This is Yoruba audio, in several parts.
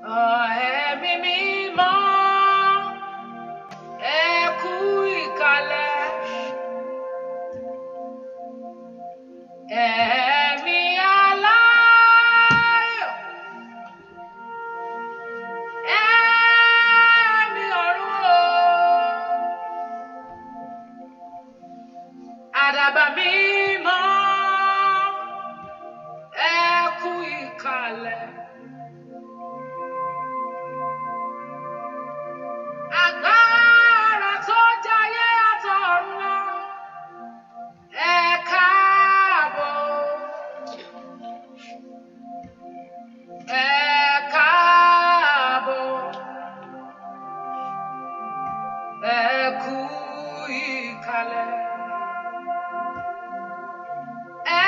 Ẹ̀mí mímọ́, ẹ kú ìkàlẹ̀. Ẹ̀mí aláyọ̀, ẹ̀mí ọ̀run o. Àdàbà mímọ́, ẹ kú ìkàlẹ̀. Agbára tó jayé àtọ̀run lọ, ẹ káàbọ̀. Ẹ káàbọ̀, ẹ kú ìkàlẹ̀. Ẹ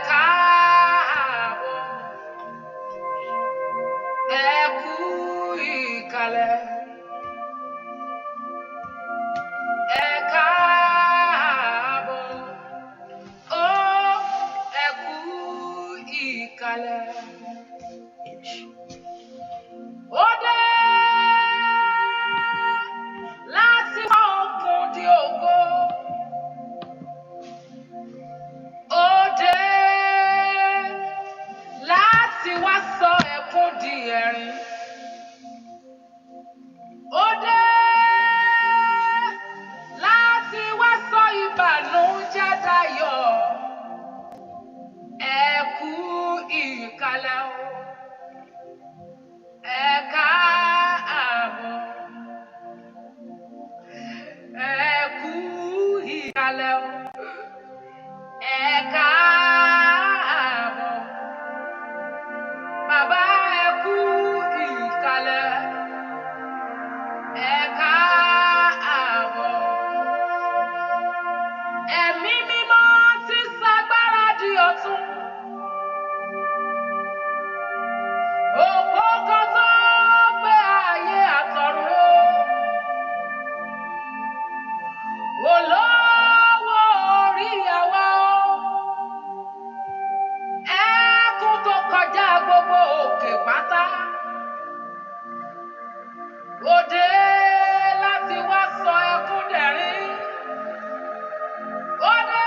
káàbọ̀, ẹ kú ìkàlẹ̀. Ẹ káàbọ̀, ó ẹ kú ìkàlẹ̀. Ó dé láti wá òkun di ògo. Ó dé láti wá sọ ẹkún di ẹ̀rín. Ó dé láti wá sọ ìbànújẹ́ dayọ̀. Ẹ kú ìkàlẹ̀ o. Ẹ káàbọ̀, ẹ kú ìkàlẹ̀ o. Ẹ káàbọ̀, bàbá ẹ kú ìkàlẹ̀. Ẹ káàbọ̀, ẹ̀mí mímọ́ ti ṣagbára di ọ̀tun. Òpó kan tó gbé ayé àtọ̀run ró. Olówó orí àwa o. Ẹkún tó kọjá gbogbo òkè pátá. Ó dé láti wá sọ ẹkún dẹ̀rín. Ó dé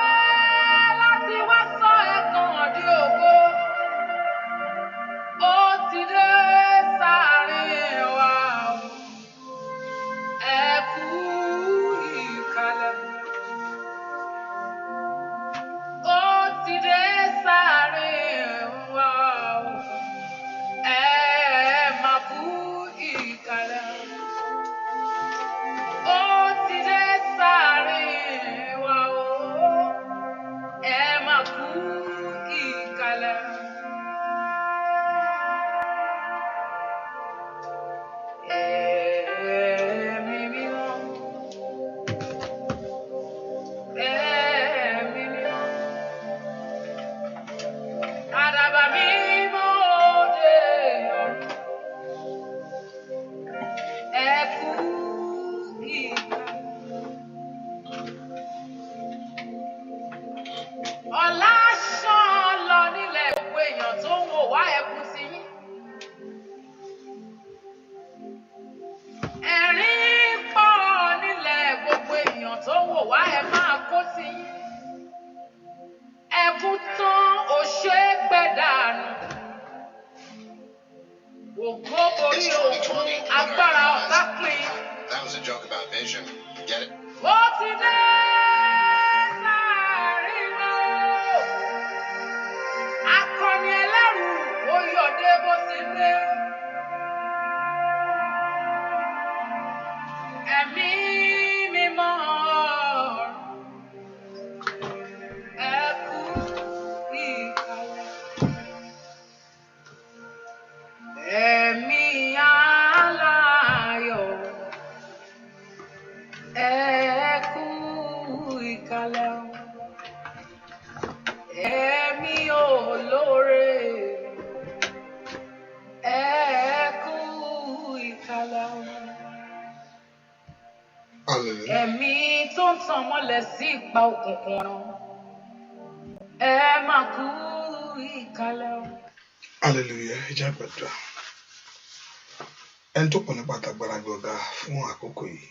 láti wá sọ ẹ̀gàn di ògo. Ó ti dé sáàrin wa o. Ẹ kú ìkàlẹ̀. Ó ti dé sáàrin wa o. Ẹ máa kú ìkàlẹ̀. Ó ti dé sáàrin wa o. Ẹ máa kú ìkàlẹ̀. Ẹ̀mí mímọ́, ẹ̀mí mímọ́, àdàbà mímọ́ òde ọ̀run. Ẹ kú ìkàlẹ̀. Ọlá ṣàn lọ nílẹ̀ gbogbo èèyàn tó ń wò wá ẹkún sí yín. Ẹ̀rín pọ̀ nílẹ̀ gbogbo èèyàn tó ń wò wá ẹ máa kó sí yín. Ẹkún tán ò ṣe é gbẹ dànù. Ògo borí ogun, agbára ọ̀tá pín. That was a joke about vision. Get it? Ó ti dé sáàrin wa o. Akọni ẹlẹ́rù ó yọ̀dé bó ti dé. Ẹ̀mí mímọ́, ẹ kú ìkàlẹ̀. Ẹ̀mí aláyọ̀, ẹ kú ìkàlẹ̀. Ẹ̀mí olóore, ẹ kú ìkàlẹ̀. Hallelujah. Ẹ̀mí tó ń tàn mọ́lẹ̀ sí ipa òkùnkùn ọ̀run. Ẹ máa kú ìkàlẹ̀ o. Hallelujah. Ẹ jẹ́ á gbàdúrà. ẹni tó pọ̀ nípa àtàgbára gbé ọ̀gá fún àkókò yìí,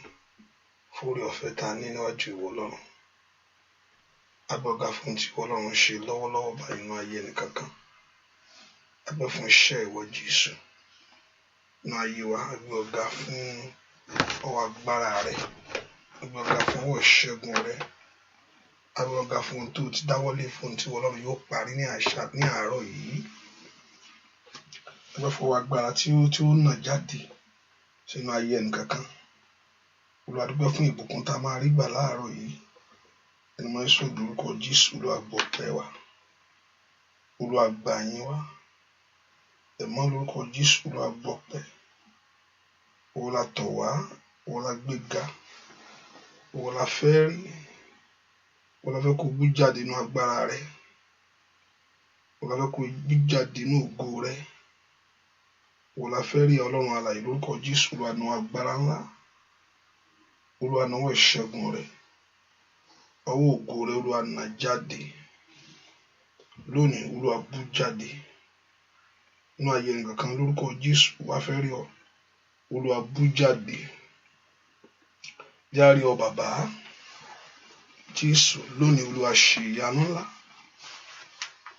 fún oore ọ̀fẹ́ ta ní níwájú ìwọ Ọlọ́run. A gbé ọ̀gá fún tí ìwọ Ọlọ́run ṣe lọ́wọ́lọ́wọ́ báyìí nínú ayé ẹnìkankan. A gbé fún iṣẹ́ ìwọ Jésù nínú ayé wa. A gbé ọ̀gá fún ọwọ́ agbára rẹ̀. A gbé ọ̀gá fún ọwọ́ ìṣẹ́gun rẹ̀. A gbé ọ̀gá fún ohun tó ti dáwọ́lé, fún tí ìwọ Ọlọ́run yóò parí ní àárọ̀ yìí. A gbé fún ọwọ́ agbára tí ó nà jáde sínú ayé ẹnìkankan. Olúwa dúpẹ́ fún ìbùkún tá a máa rí gbà láàárọ̀ yìí. Ẹni mọ́ Jésù lórúkọ Jésù, Olúwa gbọ́ ọpẹ́ wa. Olúwa gbà yín wá. Ẹ̀mọ́ lórúkọ Jésù, Olúwa gbọ́ ọpẹ́. Òun la tọ̀ wá, òun la gbéga, òun la fẹ́ rí, òun la fẹ́ kó gbé jáde nínú agbára rẹ̀, òun la fẹ́ kó gbé jáde nínú ògo rẹ̀. Òun la fẹ́ rí Ọlọ́run alààyè lórúkọ Jésù. Olúwa nà agbára ńlá, Olúwa nà ọwọ́ ìṣẹ́gun rẹ̀, ọwọ́ ògo rẹ̀ Olúwa nà jáde lónìí. Olúwa bú jáde nínú ayé ẹnìkankan lórúkọ Jésù. Wá fẹ́ rí ọ, Olúwa bú jáde. Járe ọ bàbá Jésù lónìí. Olúwa ṣe ìyanu ńlá.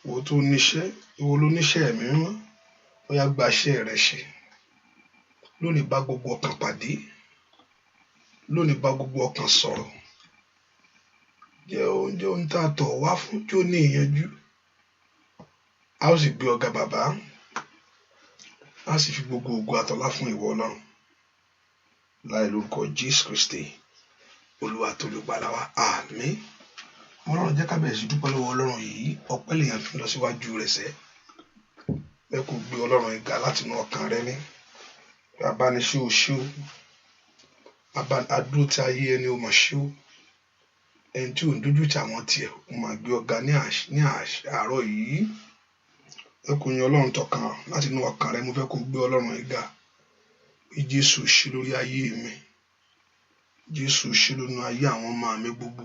Ìwọ tó níṣẹ́, ìwọ ló níṣẹ́ ẹ̀mí mímọ́. Ó yá gba iṣẹ́ rẹ̀ ṣe lónìí. Bá gbogbo ọkàn pàdé lónìí. Bá gbogbo ọkàn sọ̀rọ̀. Jẹ́ ohun tá a tọ̀ wá fún tí ó ní ìyanjú. A ó sì gbé ọ̀gá bàbá. A sì fi gbogbo ògo àtọlá fún ìwọ Ọlọ́run. Láì lórúkọ Jésù Kristi Olúwa tó olùgbàlà wa. Àmín. Ọlọ́run jẹ́ ká bẹ̀rẹ̀ sí dúpẹ́ lọ́wọ́ Ọlọ́run yìí. Ọpẹ́ lèèyàn fi lọ síwájú rẹ̀ sẹ́. Bẹ́ẹ̀ kò gbé Ọlọ́run ìga láti inú ọkàn rẹ ní. Bàbá ni ṣé o ṣé o. Adúró tí ayé ẹni o mọ̀ ṣé o. Ẹni tí ò ń dójú tí àwọn tiẹ̀ o máa gbé ọ̀gá ní àárọ̀ yìí. Ẹ kò yan Ọlọ́run tọkàn láti inú ọkàn rẹ. Mo fẹ́ kó gbé Ọlọ́run ìga. Bí Jésù ṣe lórí ayé mi. Jésù ṣe lórí ayé àwọn ọmọ mi gbogbo.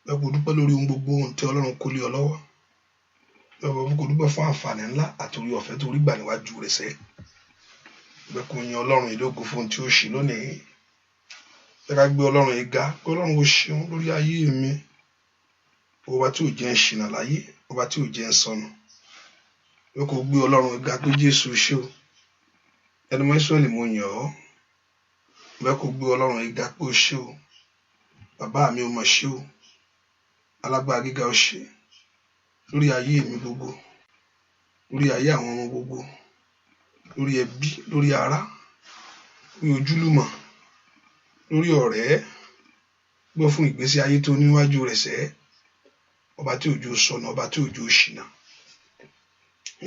Ẹ kò dúpẹ́ lórí ohun gbogbo ohun tí Ọlọ́run kó lé ọ lọ́wọ́. Ẹ kò dúpẹ́ fún àǹfààní ńlá àti orí ọ̀fẹ́ tó rí gbà níwájú rẹ̀ sẹ́. Ẹ kò yan Ọlọ́run ìlógo fún ohun tí ó ṣe lónìí. Ẹ ká gbé Ọlọ́run ìga. Pé Ọlọ́run ó ṣeun lórí ayé mi. Ọba tí ò jẹ́ ń ṣìnà láyé, ọba tí ò jẹ́ ń sọnù. Ẹ kò gbé Ọlọ́run ìga pé Jésù ṣé o. Ẹni mọ́ Ísírẹ́lì mo yàn ọ́. Ẹ kò gbé Ọlọ́run ìga pé ó ṣé o. Bàbá mi ò mọ̀ ṣé o. Alágbára gíga ó ṣe lórí ayé mi gbogbo, lórí ayé àwọn ọmọ gbogbo, lórí ẹbí, lórí ará, lórí ojúlùmọ̀, lórí ọ̀rẹ́. Gbọ́ fún ìgbésí ayé tó níwájú rẹ̀ sẹ́. Ọba tí òjò sọnù, ọba tí òjò ṣìnà.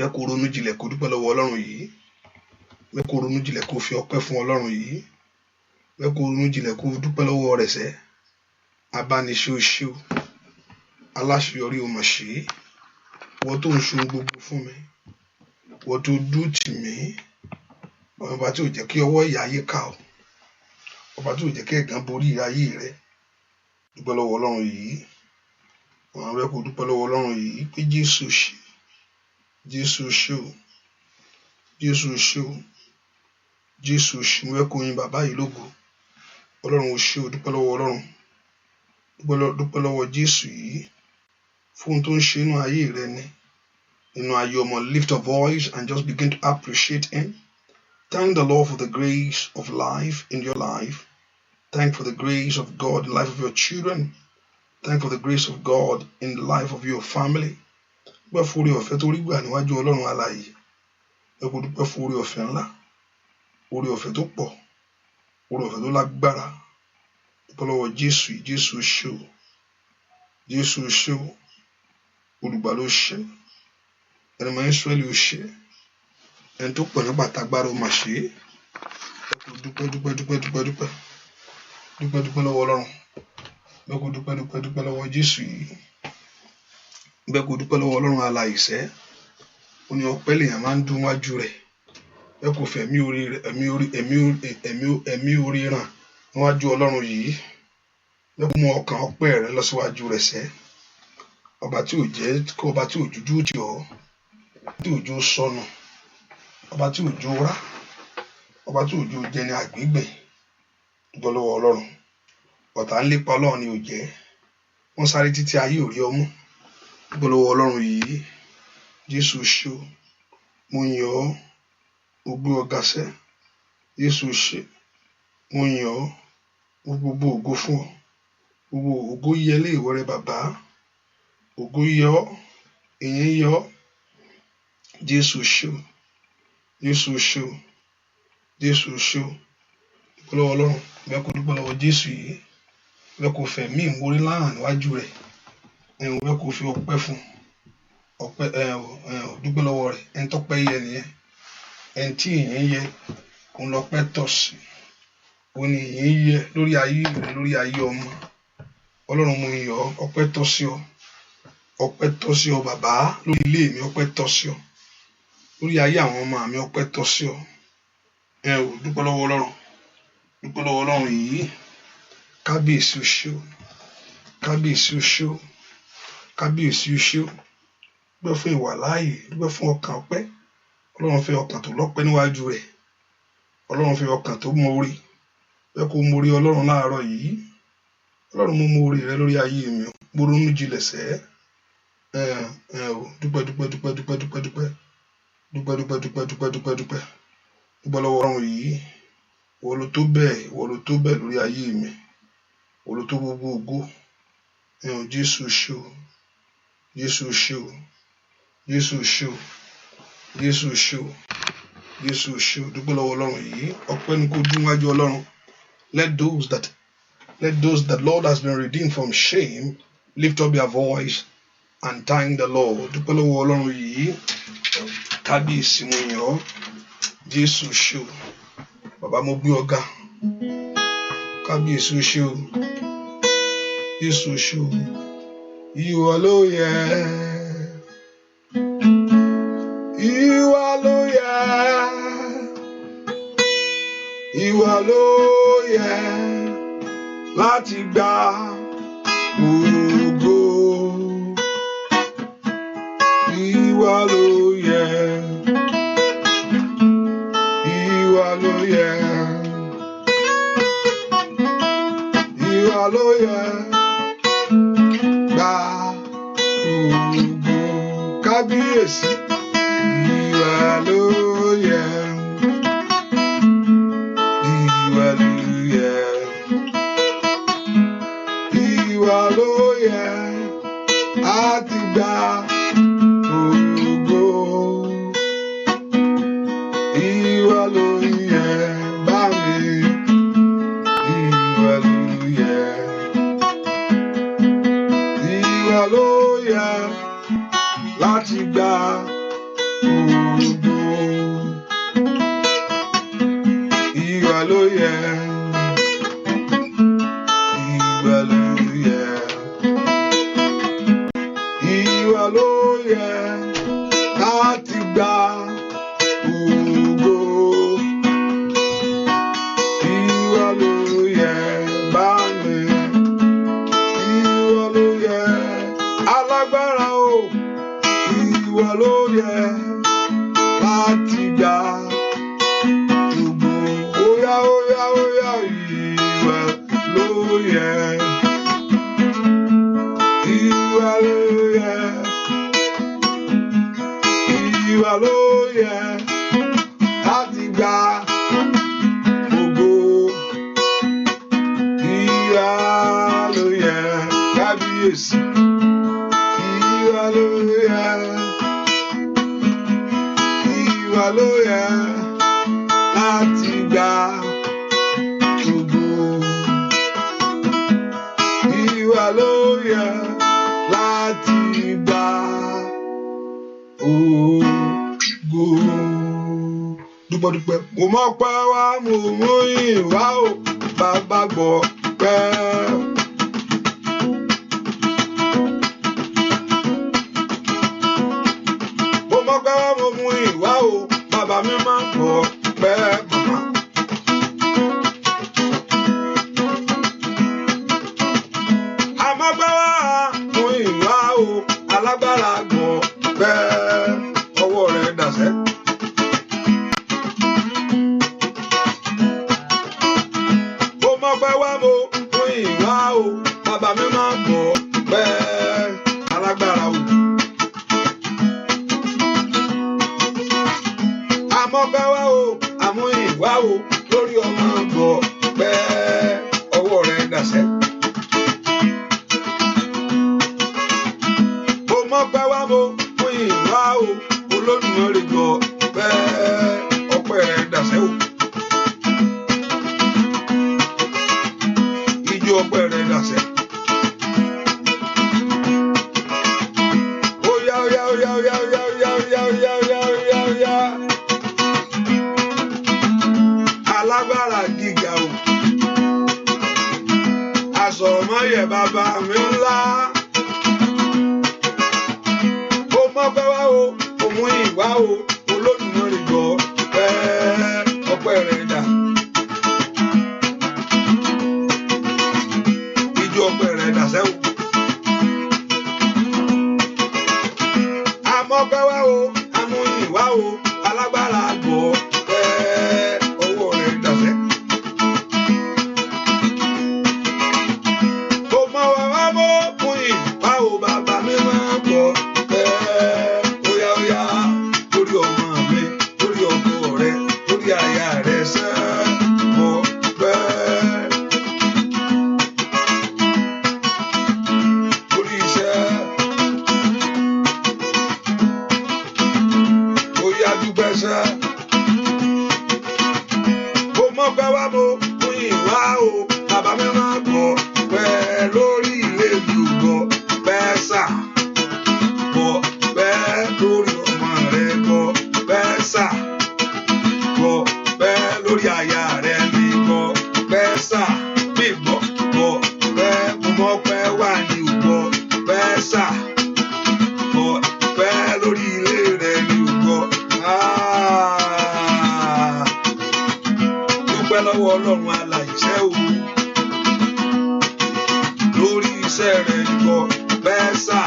Ẹ kò ronú jinlẹ̀ kó dúpẹ́ lọ́wọ́ Ọlọ́run yìí. Ẹ kò ronú jinlẹ̀ kó fi ọpẹ́ fún Ọlọ́run yìí. Ẹ kò ronú jinlẹ̀ kó dúpẹ́ lọ́wọ́ rẹ̀ sẹ́. Abániṣe o ṣé o. Aláṣeyọrí o mọ̀ ṣe. Wọ́n tó ń ṣe ohun gbogbo fún mi. Wọ́n tó dúró tì mí. Ọba tí ò jẹ́ kí ọwọ́ ìyà ayé ká ọ. Ọba tí ò jẹ́ kí ẹ̀gàn borí ayé rẹ. Dúpẹ́ lọ́wọ́ Ọlọ́run yìí. Àwọn ọ̀rẹ́ kò dúpẹ́ lọ́wọ́ Ọlọ́run yìí pé Jésù ṣe. Jésù ṣé o. Jésù ṣé o. Jésù ṣé. Mo fẹ́ kó yin bàbá yìí lógo. Ọlọ́run ò ṣé o. Dúpẹ́ lọ́wọ́ Ọlọ́run. Dúpẹ́ lọ́wọ́ Jésù yìí fún ohun tó ń ṣe inú ayé rẹ ni. Inú ayé ọmọ, lift your voice and just begin to appreciate him. Thank the Lord for the grace of life in your life. Thank for the grace of God in the life of your children. Thank for the grace of God in the life of your family. Dúpẹ́ fún oore ọ̀fẹ́ tó rí gbà níwájú Ọlọ́run alààyè. Ẹ kò dúpẹ́ fún oore ọ̀fẹ́ ńlá, oore ọ̀fẹ́ tó pọ̀, oore ọ̀fẹ́ tó lágbára. Dúpẹ́ lọ́wọ́ Jésù. Jésù ṣé o. Jésù ṣé o. Olùgbàlà ó ṣe. Ẹni mọ́ Ísírẹ́lì ó ṣe. Ẹni tó pọ̀ nípa àtàgbára ó mà ṣe. Ẹ kò dúpẹ́ lọ́wọ́ Ọlọ́run. Ẹ kò dúpẹ́ lọ́wọ́ Jésù yìí. Ẹ kò dúpẹ́ lọ́wọ́ Ọlọ́run alààyè sẹ́. Ó ní ọpẹ́ lèèyàn máa ń dún wájú rẹ̀. Ẹ kò fẹ́ ẹ̀mí orí ràn níwájú Ọlọ́run yìí. Ẹ kò mú ọkàn ọpẹ́ rẹ lọ síwájú rẹ̀ sẹ́. Ọba tí ò jújú tì ọ́, tí òjò sọnù, ọba tí òjò rá, ọba tí òjò jẹ́ ní àgbégbìn dúpẹ́ lọ́wọ́ Ọlọ́run. Ọ̀tá ń lépa Ọlọ́run ni ò jẹ́, wọ́n sáré títí ayé ò rí ọmú. Dúpẹ́ lọ́wọ́ Ọlọ́run yìí. Jésù ṣé o, mo yìn ọ́, mo gbé ọ ga sẹ́. Jésù ṣé, mo yìn ọ́, mo gbogbo ògo fún ọ. Gbogbo ògo yẹ lé ìwọ rẹ bàbá, ògo yẹ ọ́, ìyìn yẹ ọ́. Jésù ṣé o, Jésù ṣé o, Jésù ṣé o. Dúpẹ́ lọ́wọ́ Ọlọ́run, bẹ́ẹ̀ kó dúpẹ́ lọ́wọ́ Jésù yìí, bẹ́ẹ̀ kó fẹ̀mí ìmoore láhàn níwájú rẹ̀, bẹ́ẹ̀ kó fi ọpẹ́ fún ọpẹ́ dúpẹ́ lọ́wọ́ rẹ̀. Ẹni tọ́pẹ́ yẹ nìyẹn, ẹni tí ìyìn yẹ òun lọ́pẹ́ tọ́ sí, òun ni ìyìn yẹ lórí ayé rẹ̀, lórí ayé ọmọ. Ọlọ́run mo yìn ọ́, ọpẹ́ tọ́ sí ọ, ọpẹ́ tọ́ sí ọ bàbá. Lórí ilé mi ọpẹ́ tọ́ sí ọ, lórí ayé àwọn ọmọ mi ọpẹ́ tọ́ sí ọ. Dúpẹ́ lọ́wọ́ Ọlọ́run, dúpẹ́ lọ́wọ́ Ọlọ́run yìí. Kábíyèsí o ṣé o, kábíyèsí o ṣé o, kábíyèsí o ṣé o. Dúpẹ́ fún ìwà láàyè, dúpẹ́ fún ọkàn ọpẹ́. Ọlọ́run fẹ́ ọkàn tó lọ́pẹ́ níwájú rẹ̀, Ọlọ́run fẹ́ ọkàn tó mọ orí. Bẹ́ẹ̀ kó mọ orí Ọlọ́run láàárọ̀ yìí. Ọlọ́run mo mọ orí rẹ lórí ayé mi, mo ronú jinlẹ̀ sẹ́. Dúpẹ́ dúpẹ́ dúpẹ́ dúpẹ́ dúpẹ́ dúpẹ́ dúpẹ́ dúpẹ́ dúpẹ́ dúpẹ́ dúpẹ́ dúpẹ́. Dúpẹ́ lọ́wọ́ Ọlọ́run yìí. Ìwọ ló tó bẹ́ẹ̀, ìwọ ló tó bẹ́ẹ̀ lórí ayé mi, ìwọ ló tó gbogbo ògo. Jésù ṣé o, Jésù ṣé o, Jésù ṣé o, Jésù ṣé o, Jésù ṣé o. Dúpẹ́ lọ́wọ́ Ọlọ́run yìí. Ọpẹ́ ni kó dún wájú Ọlọ́run. Let those that Lord has been redeemed from shame lift up their voice and thank the Lord. Dúpẹ́ lọ́wọ́ Ọlọ́run yìí. Kábíyèsí mo yìn ọ́. Jésù ṣé o. Bàbá mo gbé ọ ga. Kábíyèsí ṣé o. Jésù ṣé o. Ìwọ ló yẹ. Ìwọ ló yẹ. Ìwọ ló yẹ láti gba ògo. Ìwọ ló yẹ. Ìwọ ló yẹ. Ìwọ ló yẹ gba ògo. Kábíyèsí. Ìwọ ló yẹ. Ìwọ ló yẹ. Ìwọ ló yẹ láti gba ògo. Ìwọ ló yẹ bá mi. Ìwọ ló yẹ. Ìwọ ló yẹ láti gba ògo. Ìwọ ló yẹ. Ìwọ ló yẹ. Ìwọ ló yẹ láti gba ògo. Ìwọ ló yẹ bá mi. Ìwọ ló yẹ alágbára o. Ìwọ ló yẹ láti gba ògo. Óyá óyá óyá ìwọ ló yẹ. Ìwọ ló yẹ. Ìwọ ló yẹ láti gba ògo. Ìwọ ló yẹ. Kábíyèsí. Ìwọ ló yẹ. Ìwọ ló yẹ láti gba ògo. Ìwọ ló yẹ láti gba ògo. Dúpẹ́ dúpẹ́. Mo mọ̀ pé wá mo mú ìwà o, bàbá gbọ́ pẹ́. Mo mọ̀ pé wá mo mú ìwà o, bàbá mi máa gbọ́ pẹ́ màmá. Àmọ́ pé wá mo ìwà o, alágbára gbọ́ pẹ́. Ọwọ́ rẹ̀ dàsẹ́. Àmọ́pẹ́ wá o, àmúyìn wá o, lórí ọmọ gbọ́ pẹ́ ọwọ́ rẹ̀ dàsẹ́. Mo mọ́pẹ́ wá mo, múyìn wá o, Olódùmarè gbọ́ pẹ́ ọpẹ́ rẹ̀ dàsẹ́ o. Ijó ọpẹ́ rẹ̀ dàsẹ́. Oya oya oya oya oya oya oya oya oya oya oya. Alágbára gíga o. Asọ̀rọ̀máyẹ̀ bàbá mi ńlá. Ó mọ́pẹ́ wá o, òun ìwá o, Olódùmarè gbọ́ pẹ́ ọpẹ́ rẹ̀ dà. Ijó ọpẹ́ rẹ̀ dà sẹ́wọ̀n. Àmọ́pẹ́ wá o, àmúyìn wá o, alágbára gbọ́ pẹ́ ọwọ́ rẹ̀ dà sẹ́. Ó mọ́ wá wá mọ́ múyìn wá o, bàbá mi máa gbọ́ pẹ́ óyá óyá lórí ọmọ mi, lórí ọkọ rẹ, lórí aya rẹ sẹ́ gbọ́ pẹ́. Lórí iṣẹ́. Oya dúpẹ́ sẹ́. Mo mọ́pẹ́ wá mo, múyìn wá o, bàbá mi máa gbọ́ pẹ́ lórí ilé mi ò gbọ́ pẹ́ sà. Gbọ́ pẹ́ lórí ọmọ rẹ gbọ́ pẹ́ sà. Gbọ́ pẹ́ lórí aya rẹ mi gbọ́ pẹ́ sà. Mi gbọ́ pẹ́ mo mọ́pẹ́ wá ní ò gbọ́ pẹ́ sà. Gbọ́ pẹ́ lórí ilé rẹ mi ò gbọ́. Dúpẹ́ lọ́wọ́ Ọlọ́run alàìṣẹ́ o. Lórí iṣẹ́ rẹ̀ gbọ́ bẹ́ẹ̀ sà.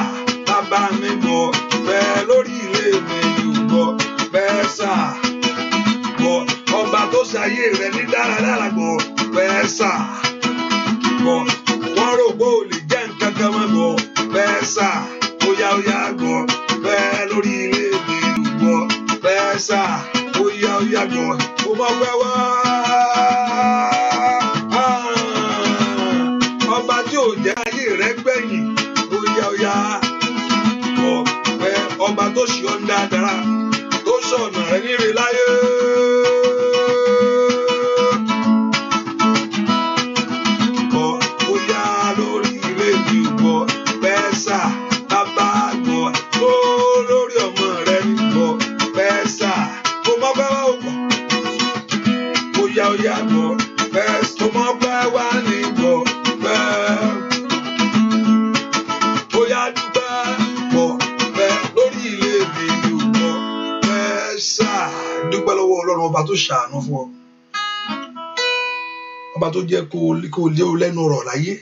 Bàbá mi gbọ́ bẹ́ẹ̀ lórí ilé mi gbọ́ bẹ́ẹ̀ sà. Gbọ́ ọba tó ṣayé rẹ̀ ní dáradára gbọ́ bẹ́ẹ̀ sà. Gbọ́ wọ́n rò pé ò lè jẹ́ nǹkan kan mọ́ gbọ́ bẹ́ẹ̀ sà. Óyá óyá gbọ́ bẹ́ẹ̀ lórí ilé mi gbọ́ bẹ́ẹ̀ sà. Óyá óyá gbọ́ ó mọ̀ pé wá. Ọba tí ò jẹ́ ayé rẹ̀ gbẹ̀yìn. Óyá óyá gbọ́ pé ọba tó ṣe ọ́ dáadáa tó ṣọ̀nà rẹ̀ níre láyé. Gbọ́ óyá lórí ilé mi gbọ́ bẹ́ẹ̀ sà. Bàbá gbọ́ lórí ọmọ rẹ̀ gbọ́ bẹ́ẹ̀ sà. Mo mọ̀ pé wá o gbọ́. Óyá óyá gbọ́ bẹ́ẹ̀ sà. Mo mọ̀ pé wá ní gbọ́ bẹ́ẹ̀. Óyá dúpẹ́ gbọ́ bẹ́ẹ̀ lórí ilé mi gbọ́ bẹ́ẹ̀ sà. Dúpẹ́ lọ́wọ́ Ọlọ́run ọba tó ṣàánú fún ọ. Ọba tó jẹ́ kó lé o lẹ́nu ọ̀rọ̀ láyé.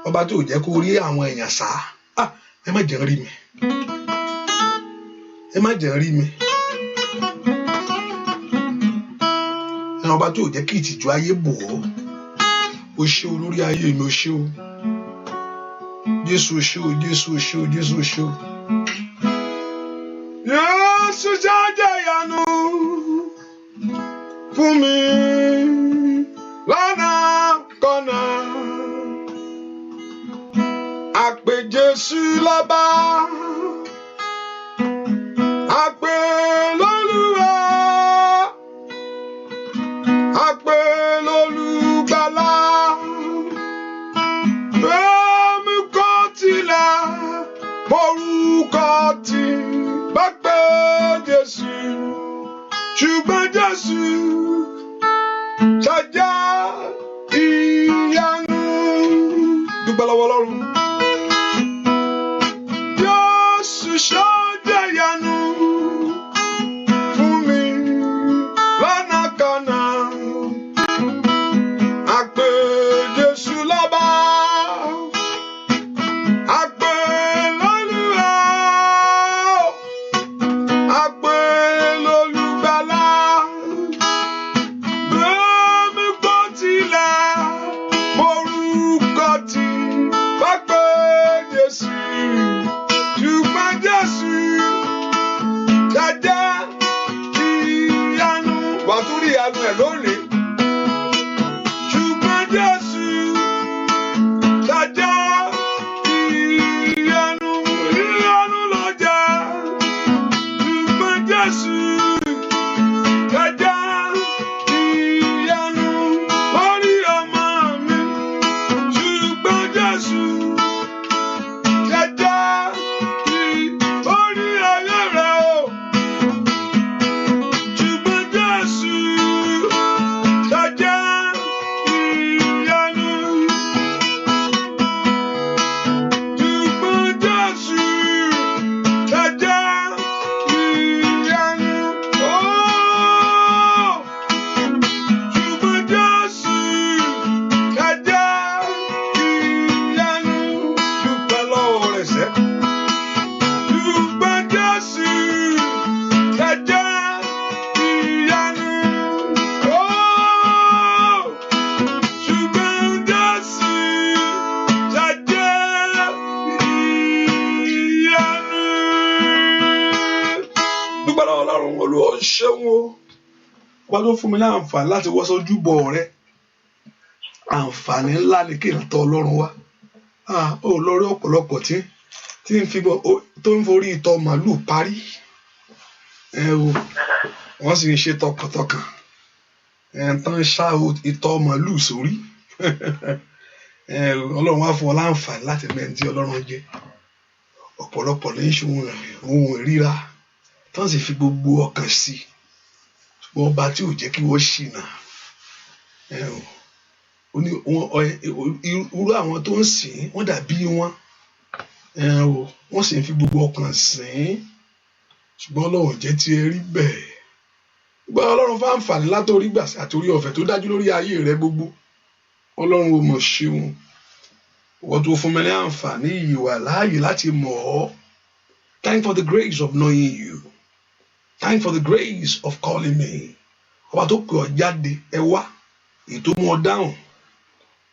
Ọba tó jẹ́ kó rí àwọn èèyàn sá. Ẹ má jẹ́ rí mi. Ẹ má jẹ́ rí mi. Ọba tó jẹ́ kí ìtìjú ayé bò ó. O ṣé o lórí ayé mi, o ṣé o. Jésù o ṣé o, Jésù o ṣé o, Jésù o ṣé o. Jésù jáde ìyanu fún mi lọ́nà kọ́nà. Àpè Jésù lọ́ba, àpè lólúwa, àpè lólùgbàlà. Èmi kò tilẹ̀ morúkọ tí bá pè Jésù, ṣùgbọ́n Jésù ṣàjà ìyanu. Dúpẹ́ lọ́wọ́ Ọlọ́run. Jésù ṣàjà ìyanu fún mi lọ́nà kọ́nà. Àpè Jésù lọ́ba, àpè lólúwa, àpè lólùgbàlà. Èmi kò Jésù jẹ́jẹ́ ìyanu lórí ọmọ mi. Ṣùgbọ́n Jésù jẹ́jẹ́ lórí ayé rẹ̀ o. Ṣùgbọ́n Jésù jẹ́jẹ́ ìyanu. Ṣùgbọ́n Jésù jẹ́jẹ́ ìyanu. Oh! Ṣùgbọ́n Jésù jẹ́jẹ́ ìyanu. Dúpẹ́ lọ́wọ́ rẹ̀ sẹ́. Ṣùgbọ́n Jésù jẹ́jẹ́ ìyanu. Oh! Ṣùgbọ́n Jésù jẹ́jẹ́ ìyanu. Dúpẹ́ lọ́wọ́ Ọlọ́run Olúwa ó ṣeun o. Wọ́n tó fún mi ní àǹfààní láti wọ́ sójúbọ rẹ̀. Àǹfààní ńlá ni kí n tọ̀ Ọlọ́run wá. Ó lórí ọ̀pọ̀lọpọ̀ tí ń fi tó ń forí ìtọ̀ màálù parí. Wọ́n sì ń ṣe tọkàntọkàn. Tán ṣá ìtọ̀ màálù sórí. Ọlọ́run wá fún ọ láǹfààní láti mẹ́rin tí Ọlọ́run jẹ́. Ọ̀pọ̀lọpọ̀ ló ń ṣe ohun ìríra tán sì fi gbogbo ọkàn sí. Ṣùgbọ́n ọba tí ò jẹ́ kí wọ́n ṣìnà. Irú àwọn tó ń sìn wọ́n dàbí wọn. Wọ́n sì ń fi gbogbo ọkàn sìn. Ṣùgbọ́n Ọlọ́run jẹ́ tí ẹ rí bẹ́ẹ̀. Ṣùgbọ́n Ọlọ́run fún àǹfààní látòrí gbà àtòrí ọ̀fẹ́ tó dájú lórí ayé rẹ gbogbo. Ọlọ́run ò mọ̀ ṣeun. Wọ́n tó fún mi ní àǹfààní ìwà láàyè láti mọ̀ ọ́. Thank for the grace of knowing you. Thank for the grace of calling me. Ọba tó pè ọ́ jáde ẹ wá. Èyí tó mú ọ dáhùn.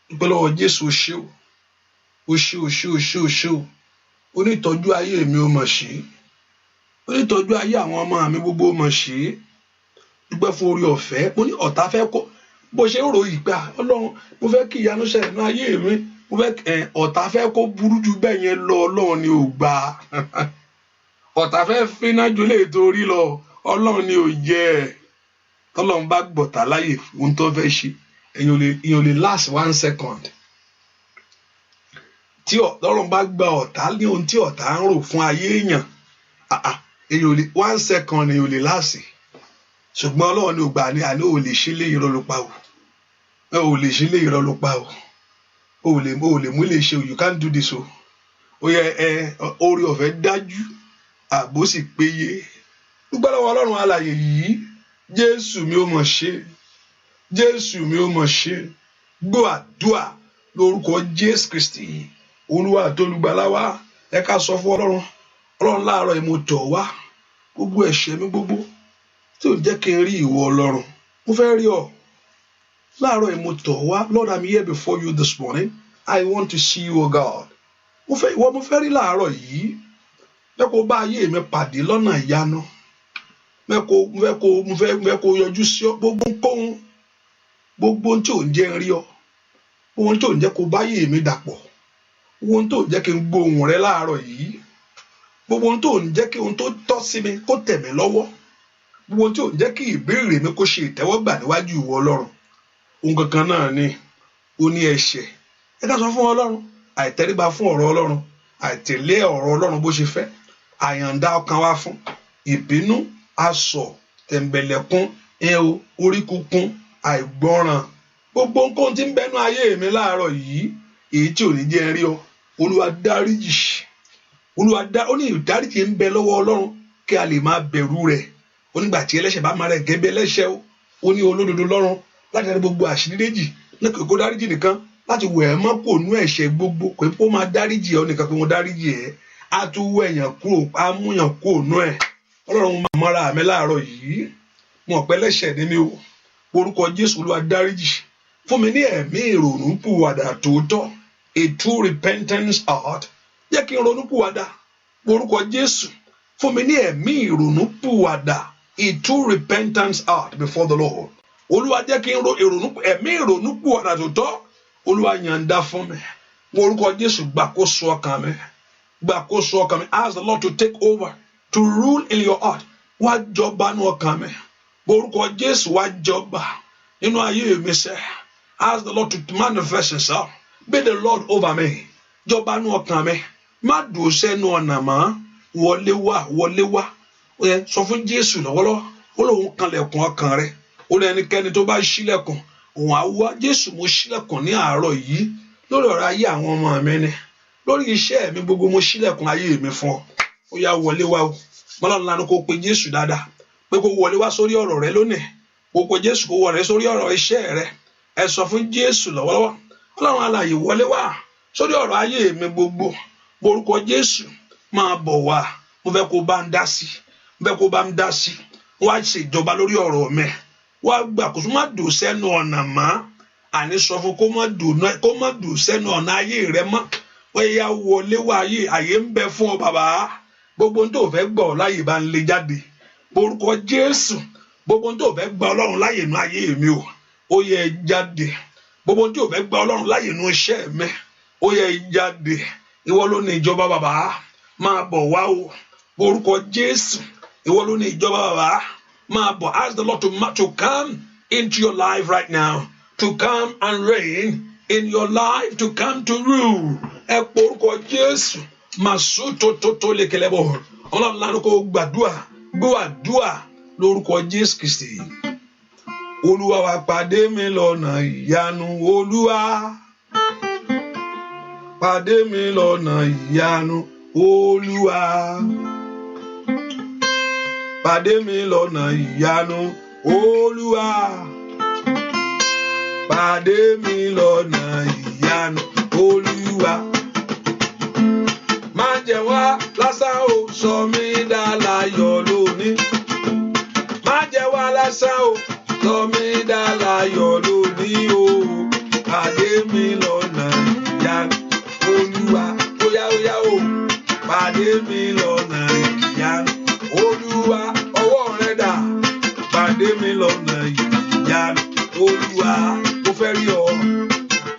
Dúpẹ́ lọ́wọ́ Jésù o ṣé o. O ṣé o ṣé o ṣé o ṣé o. Onítọ́jú ayé mi ó mọ̀ ṣe. Onítọ́jú ayé àwọn ọmọ mi gbogbo ó mọ̀ ṣe. Dúpẹ́ fún orí ọ̀fẹ́. Mo ní ọ̀tá fẹ́ kó bó ṣe ń ròyìn pé Ọlọ́run mo fẹ́ kí ìyanu ṣẹlẹ̀ ní ayé mi. Mo fẹ́ ọ̀tá fẹ́ kó burú ju bẹ́ẹ̀ yẹn lọ Ọlọ́run ni ò gbà. Ọ̀tá fẹ́ fínà ju lè torí lọ Ọlọ́run ni ò jẹ́. Tọ́lọ́run bá gbọ̀tá láyè ohun tó fẹ́ ṣe èèyàn ò lè last 1 second. Tí Ọlọ́run bá gba ọ̀tá ní ohun tí ọ̀tá ń rò fún ayé èèyàn èèyàn ò lè 1 second èèyàn ò lè last. Ṣùgbọ́n Ọlọ́run ni ò gbà ní àní ò lè ṣe lé irọ́ ló pa o. Ò lè ṣe lé irọ́ ló pa o. Ò lè mú lè ṣe o. You can't do this o. Ó yẹ orí ọ̀fẹ́ dájú ààbò sì péye. Dúpẹ́ lọ́wọ́ Ọlọ́run alààyè yìí. Jésù mi ó mọ̀ ṣe. Jésù mi ó mọ̀ ṣe. Gbọ́ àdúà lórúkọ Jésù Kristi. Olúwa àti olùgbàlà wa. Ẹ ká sọ fún Ọlọ́run. Ọlọ́run láàárọ̀ yìí mo tọ̀ wá. Gbogbo ẹ̀ṣẹ̀ mi gbogbo tí ò jẹ́ kí n rí ìwọ Ọlọ́run. Mo fẹ́ rí ọ. Láàárọ̀ yìí mo tọ̀ wá. Lord, I'm here before you this morning. I want to see you, O God. Mo fẹ́ rí láàárọ̀ yìí. Fẹ́ kó bá ayé mi pàdé lọ́nà ìyanu. Mo fẹ́ kó yọjú sí ọ gbogbo nkóhun. Gbogbo ohun tí ò ń jẹ́ rí ọ. Gbogbo ohun tí ò ń jẹ́ kó bá ayé mi dàpọ̀. Gbogbo ohun tí ò ń jẹ́ kí n gbóhùn rẹ láàárọ̀ yìí. Gbogbo ohun tí ò ń jẹ́ kí ohun tó tọ́ sí mi kó tẹ̀ mí lọ́wọ́. Gbogbo ohun tí ò ń jẹ́ kí ìbéèrè mi kó ṣe ìtẹ́wọ́gbà níwájú ìwọ Ọlọ́run. Ohun kankan náà ni ó ní ẹ̀ṣẹ̀. Ẹ ká sọ fún Ọlọ́run. Àìtẹríba fún ọ̀rọ̀ Ọlọ́run. Àìtẹ̀lé ọ̀rọ̀ Ọlọ́run bó ṣe fẹ́. Àyàndá ọkàn wa fún. Ìbínú, asọ̀, tẹ̀m̀bẹ̀lẹ̀kún, orí kúkún, àìgbọ́ràn. Gbogbo nǹkan tí ń bẹnu ayé mi láàárọ̀ yìí èyí tí ò ní jẹ́ rí ọ. Olúwa dáríjì. Ó ní ìdáríjì ń bẹ lọ́wọ́ Ọlọ́run kí a lè máa bẹ̀rù rẹ̀. Ó nígbà tí ẹlẹ́ṣẹ̀ bá máa rẹ̀ gẹ́gẹ́ bí ẹlẹ́ṣẹ̀ o. Ó ní olódodo lọ́run láti dárí gbogbo àṣírí méjì ní kò dáríjì nìkan láti wẹ̀ ẹ́ mọ́ kò nú ẹ̀ṣẹ̀ gbogbo kò ní kó máa dáríjì ọ nìkan pé mo dáríjì ẹ́. Á tún wọ èèyàn kúrò á mú èèyàn kúrò nú ẹ̀. Ọlọ́run máa mọ́ra mi láàárọ̀ yìí. Mo ọ̀pẹ́ lẹ́ṣẹ̀ ní mi o. Orúkọ Jésù Olúwa dáríjì. Fún mi ní ẹ̀mí ìrònúpìwàdà tòótọ́. A true repentance heart. Jẹ́ kí n ronúpìwàdà. Orúkọ Jésù. Fún mi ní ẹ̀mí ìrònúpìwàdà. A true repentance heart before the Lord. Olúwa jẹ́ kí n ẹ̀mí ìrònúpìwàdà tòótọ́. Olúwa yàǹda fún mi. Orúkọ Jésù gbàkóso ọkàn mi. Gbàkóso ọkàn mi. Ask the Lord to take over. To rule in your heart. wá jọba nínú ọkàn mi orúkọ Jésù wá jọba nínú ayé mi sẹ́. Ask the Lord to manifest himself. Be the Lord over me. Jọba nínú ọkàn mi má dùn sẹ́nu ọ̀nà mọ́ wọlé wá ó yẹ sọ fún Jésù lọ́wọ́lọ́wọ́ ó lóun kanlẹ̀kùn ọkàn rẹ̀ ó lé ẹnikẹ́ni tó bá ṣílẹ̀kùn òun á wá. Jésù mo ṣílẹ̀kùn ní àárọ̀ yìí lórí ọ̀rọ̀ ayé àwọn ọmọ mi ni lórí iṣẹ́ mi gbogbo mo ṣílẹ̀kùn ayé mi fún ọ ó yá wọlé wá o mọ́lọ́run lánàá kó pe Jésù dáadáa pé kó wọlé wá sórí ọ̀rọ̀ rẹ lónìí kó pe Jésù kó wọlé sórí ọ̀rọ̀ iṣẹ́ rẹ ẹ sọ fún Jésù lọ́wọ́lọ́wọ́ Ọlọ́run alààyè wọlé wá sórí ọ̀rọ̀ ayé mi gbogbo orúkọ Jésù máa bọ̀ wá mo fẹ́ kó bá ń dá sí wá ṣe ìjọba lórí ọ̀rọ̀ mi wá gbà kó má dùn sẹ́nu ọ̀nà mọ́ àní sọ fún kó má dùn sẹ́nu ọ̀nà ayé rẹ mọ́ wọ́n yá wọlé wá àyè ń bẹ fún ọ bàbá gbogbo tó fẹ́ gbọ́ láyè bá ń lé jáde orúkọ Jésù gbogbo tó fẹ́ gbọ́ Ọlọ́run láyè nú ayé mi ó yẹ jáde gbogbo tó fẹ́ gbọ́ Ọlọ́run láyè nú iṣẹ́ mi ó yẹ jáde ìwọ ló ní ìjọba bàbá máa bọ̀ wá o orúkọ Jésù ìwọ ló ní ìjọba bàbá máa bọ̀. Ask the Lord to come into your life right now, to come and reign in your life, to come to rule. Ẹ pọ orúkọ Jésù màsú tó lékelẹ bọ̀ Ọlọ́run lánàá kó gbàdúà lórúkọ Jésù Kristi. Olúwa wá pàdé mi lọ́nà ìyanu Olúwa pàdé mi lọ́nà ìyanu Olúwa pàdé mi lọ́nà ìyanu Olúwa pàdé mi lọ́nà ìyanu Olúwa má jẹ́ wá lásán o sọ mí dá láyọ̀ lónìí má jẹ́ wá lásán o sọ mí dá láyọ̀ lónìí o pàdé mi lọ́nà ìyanu Olúwa óyá o pàdé mi lọ́nà ìyanu Olúwa ọwọ́ rẹ dà pàdé mi lọ́nà ìyanu Olúwa mo fẹ́ rí ọ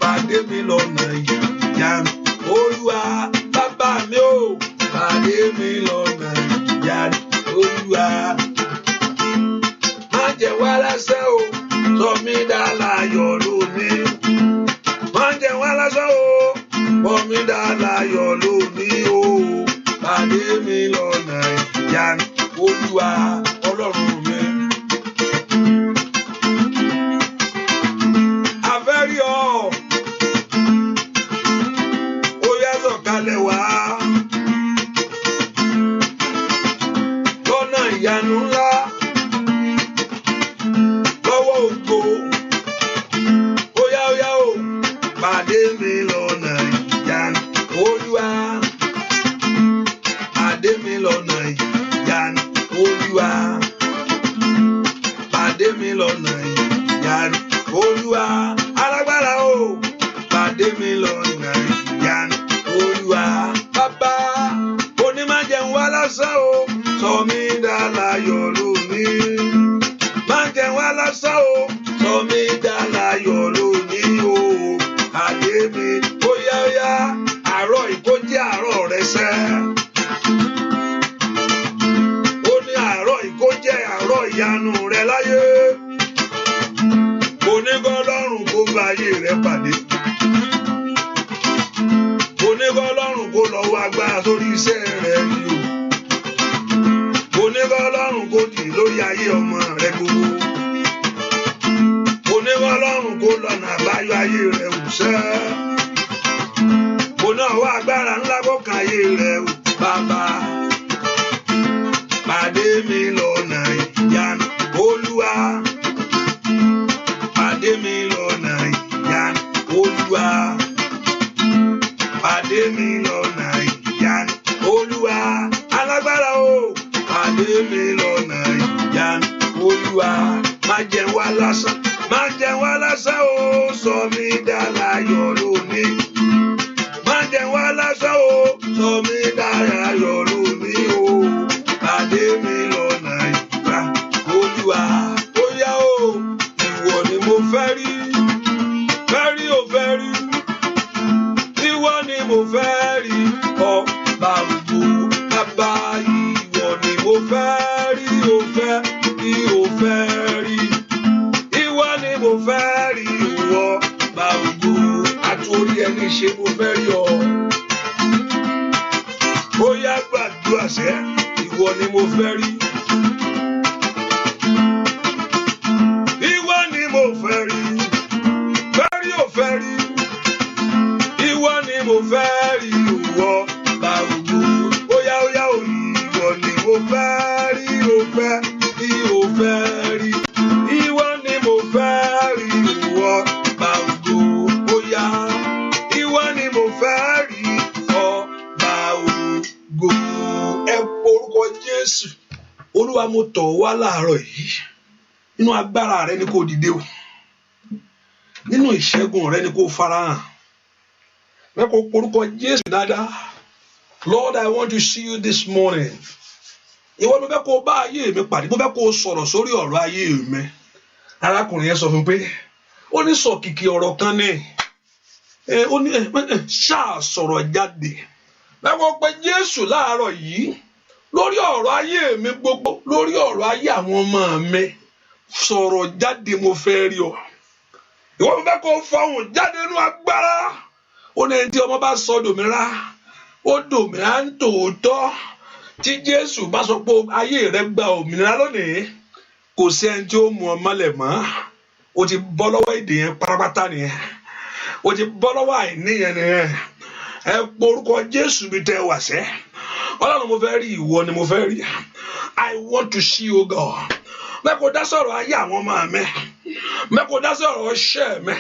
pàdé mi lọ́nà ìyanu Olúwa bàbá mi ò pàdé mi lọ́nà ìyanu Olúwa má jẹ́ wá lásán o sọ mí dá láyọ̀ lónìí má jẹ́ wá lásán o sọ mí dá láyọ̀ lónìí o pàdé mi lọ́nà ìyanu Olúwa Ọlọ́run mi. A fẹ́ rí ọ ó yá sọ̀kalẹ̀ wá lọ́nà ìyanu ńlá lọ́wọ́ ògo ó yá o pàdé mi lọ́nà ìyanu Olúwa pàdé mi lọ́nà ìyanu Olúwa pàdé mi lọ́nà ìyanu Olúwa alágbára o pàdé mi lọ́nà ìyanu Olúwa bàbá onímájẹun wá lásán o sọ mí dá láyọ̀ lónìí májẹun wá lásán o sọ mí dá láyọ̀ lónìí o pàdé mi óyá àárọ̀ ìkójí àárọ̀ rẹ sẹ́. Ìyanu rẹ láyé onígọ́lọ́run kó bá ayé rẹ pàdé onígọ́lọ́run kó lọ́wọ́ agbára sórí iṣẹ́ rẹ yìí o onígọ́lọ́run kó dì lórí ayé ọmọ rẹ gbogbo onígọ́lọ́run kó lọ́nà àbáyọ ayé rẹ wùsẹ́ oníwọ̀ agbára ńlá kó kan ayé rẹ wù bàbá pàdé mi lọ́nà ìyanu Olúwa pàdé mi lọ́nà ìyanu Olúwa pàdé mi lọ́nà ìyanu Olúwa alágbára o pàdé mi lọ́nà ìyanu Olúwa má jẹ́ wá lásán o sọ mí dá láyọ̀ lónìí má jẹ́ wá lásán o sọ mí dá láyọ̀ lónìí o pàdé mi lọ́nà ìgbà Olúwa ó yá o ìwọ ni mo fẹ́ rí ìwọ ni mo fẹ́ rí ọba gbogbo bàbá ìwọ ni mo fẹ́ rí o fẹ́ tí o fẹ́ rí. Ìwọ ni mo fẹ́ rí ìwọ bá ògo àtòrí ẹni ṣe mo fẹ́ rí ọ. Ó yá gbàdúrà sẹ́, ìwọ ni mo fẹ́ rí. Ìwọ ni mo fẹ́ rí. Fẹ́ rí ò fẹ́ rí. Ìwọ ni mo fẹ́ rí ìwọ bá ògo. Ó yá o, ìwọ ni mo fẹ́ rí o fẹ́ tí o fẹ́ rí. Ìwọ ni mo fẹ́ rí ìwọ bá ògo. Ó yá, ìwọ ni mo fẹ́ rí ọ bá ògo. Ẹ porúkọ Jésù. Olúwa mo tọ̀ wá láàárọ̀ yìí. Nínú agbára rẹ ni kò dìde o. Nínú ìṣẹ́gun rẹ ni kò farahàn. Bẹ́ẹ̀ kò porúkọ Jésù dáadáa. Lord, I want to see you this morning. Ìwọ ló fẹ́ kó bá ayé mi pàdé. Mo fẹ́ kó sọ̀rọ̀ sórí ọ̀rọ̀ ayé mi. Arákùnrin yẹn sọ fún pé ó ní sọ kìkì ọ̀rọ̀ kan ní. Ó ní ṣáà sọ̀rọ̀ jáde. Bẹ́ẹ̀ kó pe Jésù láàárọ̀ yìí lórí ọ̀rọ̀ ayé mi gbogbo, lórí ọ̀rọ̀ ayé àwọn ọmọ mi. Sọ̀rọ̀ jáde, mo fẹ́ rí ọ. Ìwọ ló fẹ́ kó fọhùn jáde nínú agbára. Ó ní ẹni tí ọmọ bá sọ dòmìnira, ó dòmìnira ń tòótọ́. Tí Jésù bá sọ pé ayé rẹ gba òmìnira lónìí, kò sí ẹni tí ó mú ọ mọ́lẹ̀ mọ́. O ti bọ́ lọ́wọ́ ìdè yẹn pátápátá nìyẹn. O ti bọ́ lọ́wọ́ àìní yẹn nìyẹn. Ẹ porúkọ Jésù mi tẹ́ wá sẹ́. Ọlọ́run mo fẹ́ rí, ìwọ ni mo fẹ́ rí. I want to see you, God. Mẹ́ kò dá sọ̀rọ̀ ayé àwọn ọmọ mi. Mẹ́ kò dá sọ̀rọ̀ iṣẹ́ mi.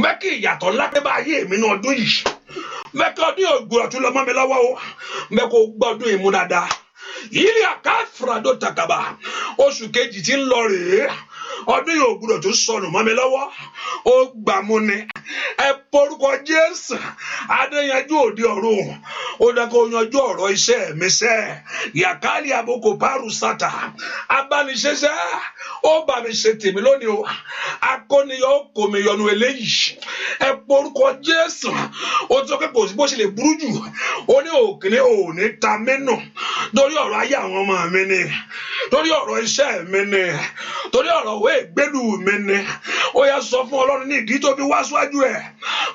Mẹ́ kí ìyàtọ̀ ńlá pé bá ayé mi ní ọdún yìí. Mẹ́ kí ọdún ògbúrọ̀ tún lọ mọ́ mi lọ́wọ́ o. Mẹ́ kò gbọ́ ọdún ìmú dáadáa. Ìlí àkáfràdó takaba. Oṣù kejì tí ń lọ rèé. Ọdún yóò gbúdọ̀ tún sọnù mọ́ mi lọ́wọ́. Ó gbà mú ni. Ẹ porúkọ Jésù. Adéyanjú òde ọ̀run. Ó dákọ̀ yanjú ọ̀rọ̀ iṣẹ́ mi sẹ́. Yàkálì àbókò párù sátà. Abániṣẹ́ṣẹ́. Ó bá mi ṣe tèmi lónìí o. Akóniyọ ó kò mi yọnu eléyìí. Ẹ porúkọ Jésù. Ó tó kẹ́ kò sí bó ṣe lè burú jù. Ó ní òkìní òní ta mẹ́nù. Torí ọ̀rọ̀ ayé àwọn ọmọ mi ni. Torí ọ̀rọ̀ iṣẹ́ mi ni. Torí ọ̀rọ̀ òwe ìgbélú mi ni. Ó yá sọ fún Ọlọ́run ní ìdí tó fi wá síwájú ẹ̀.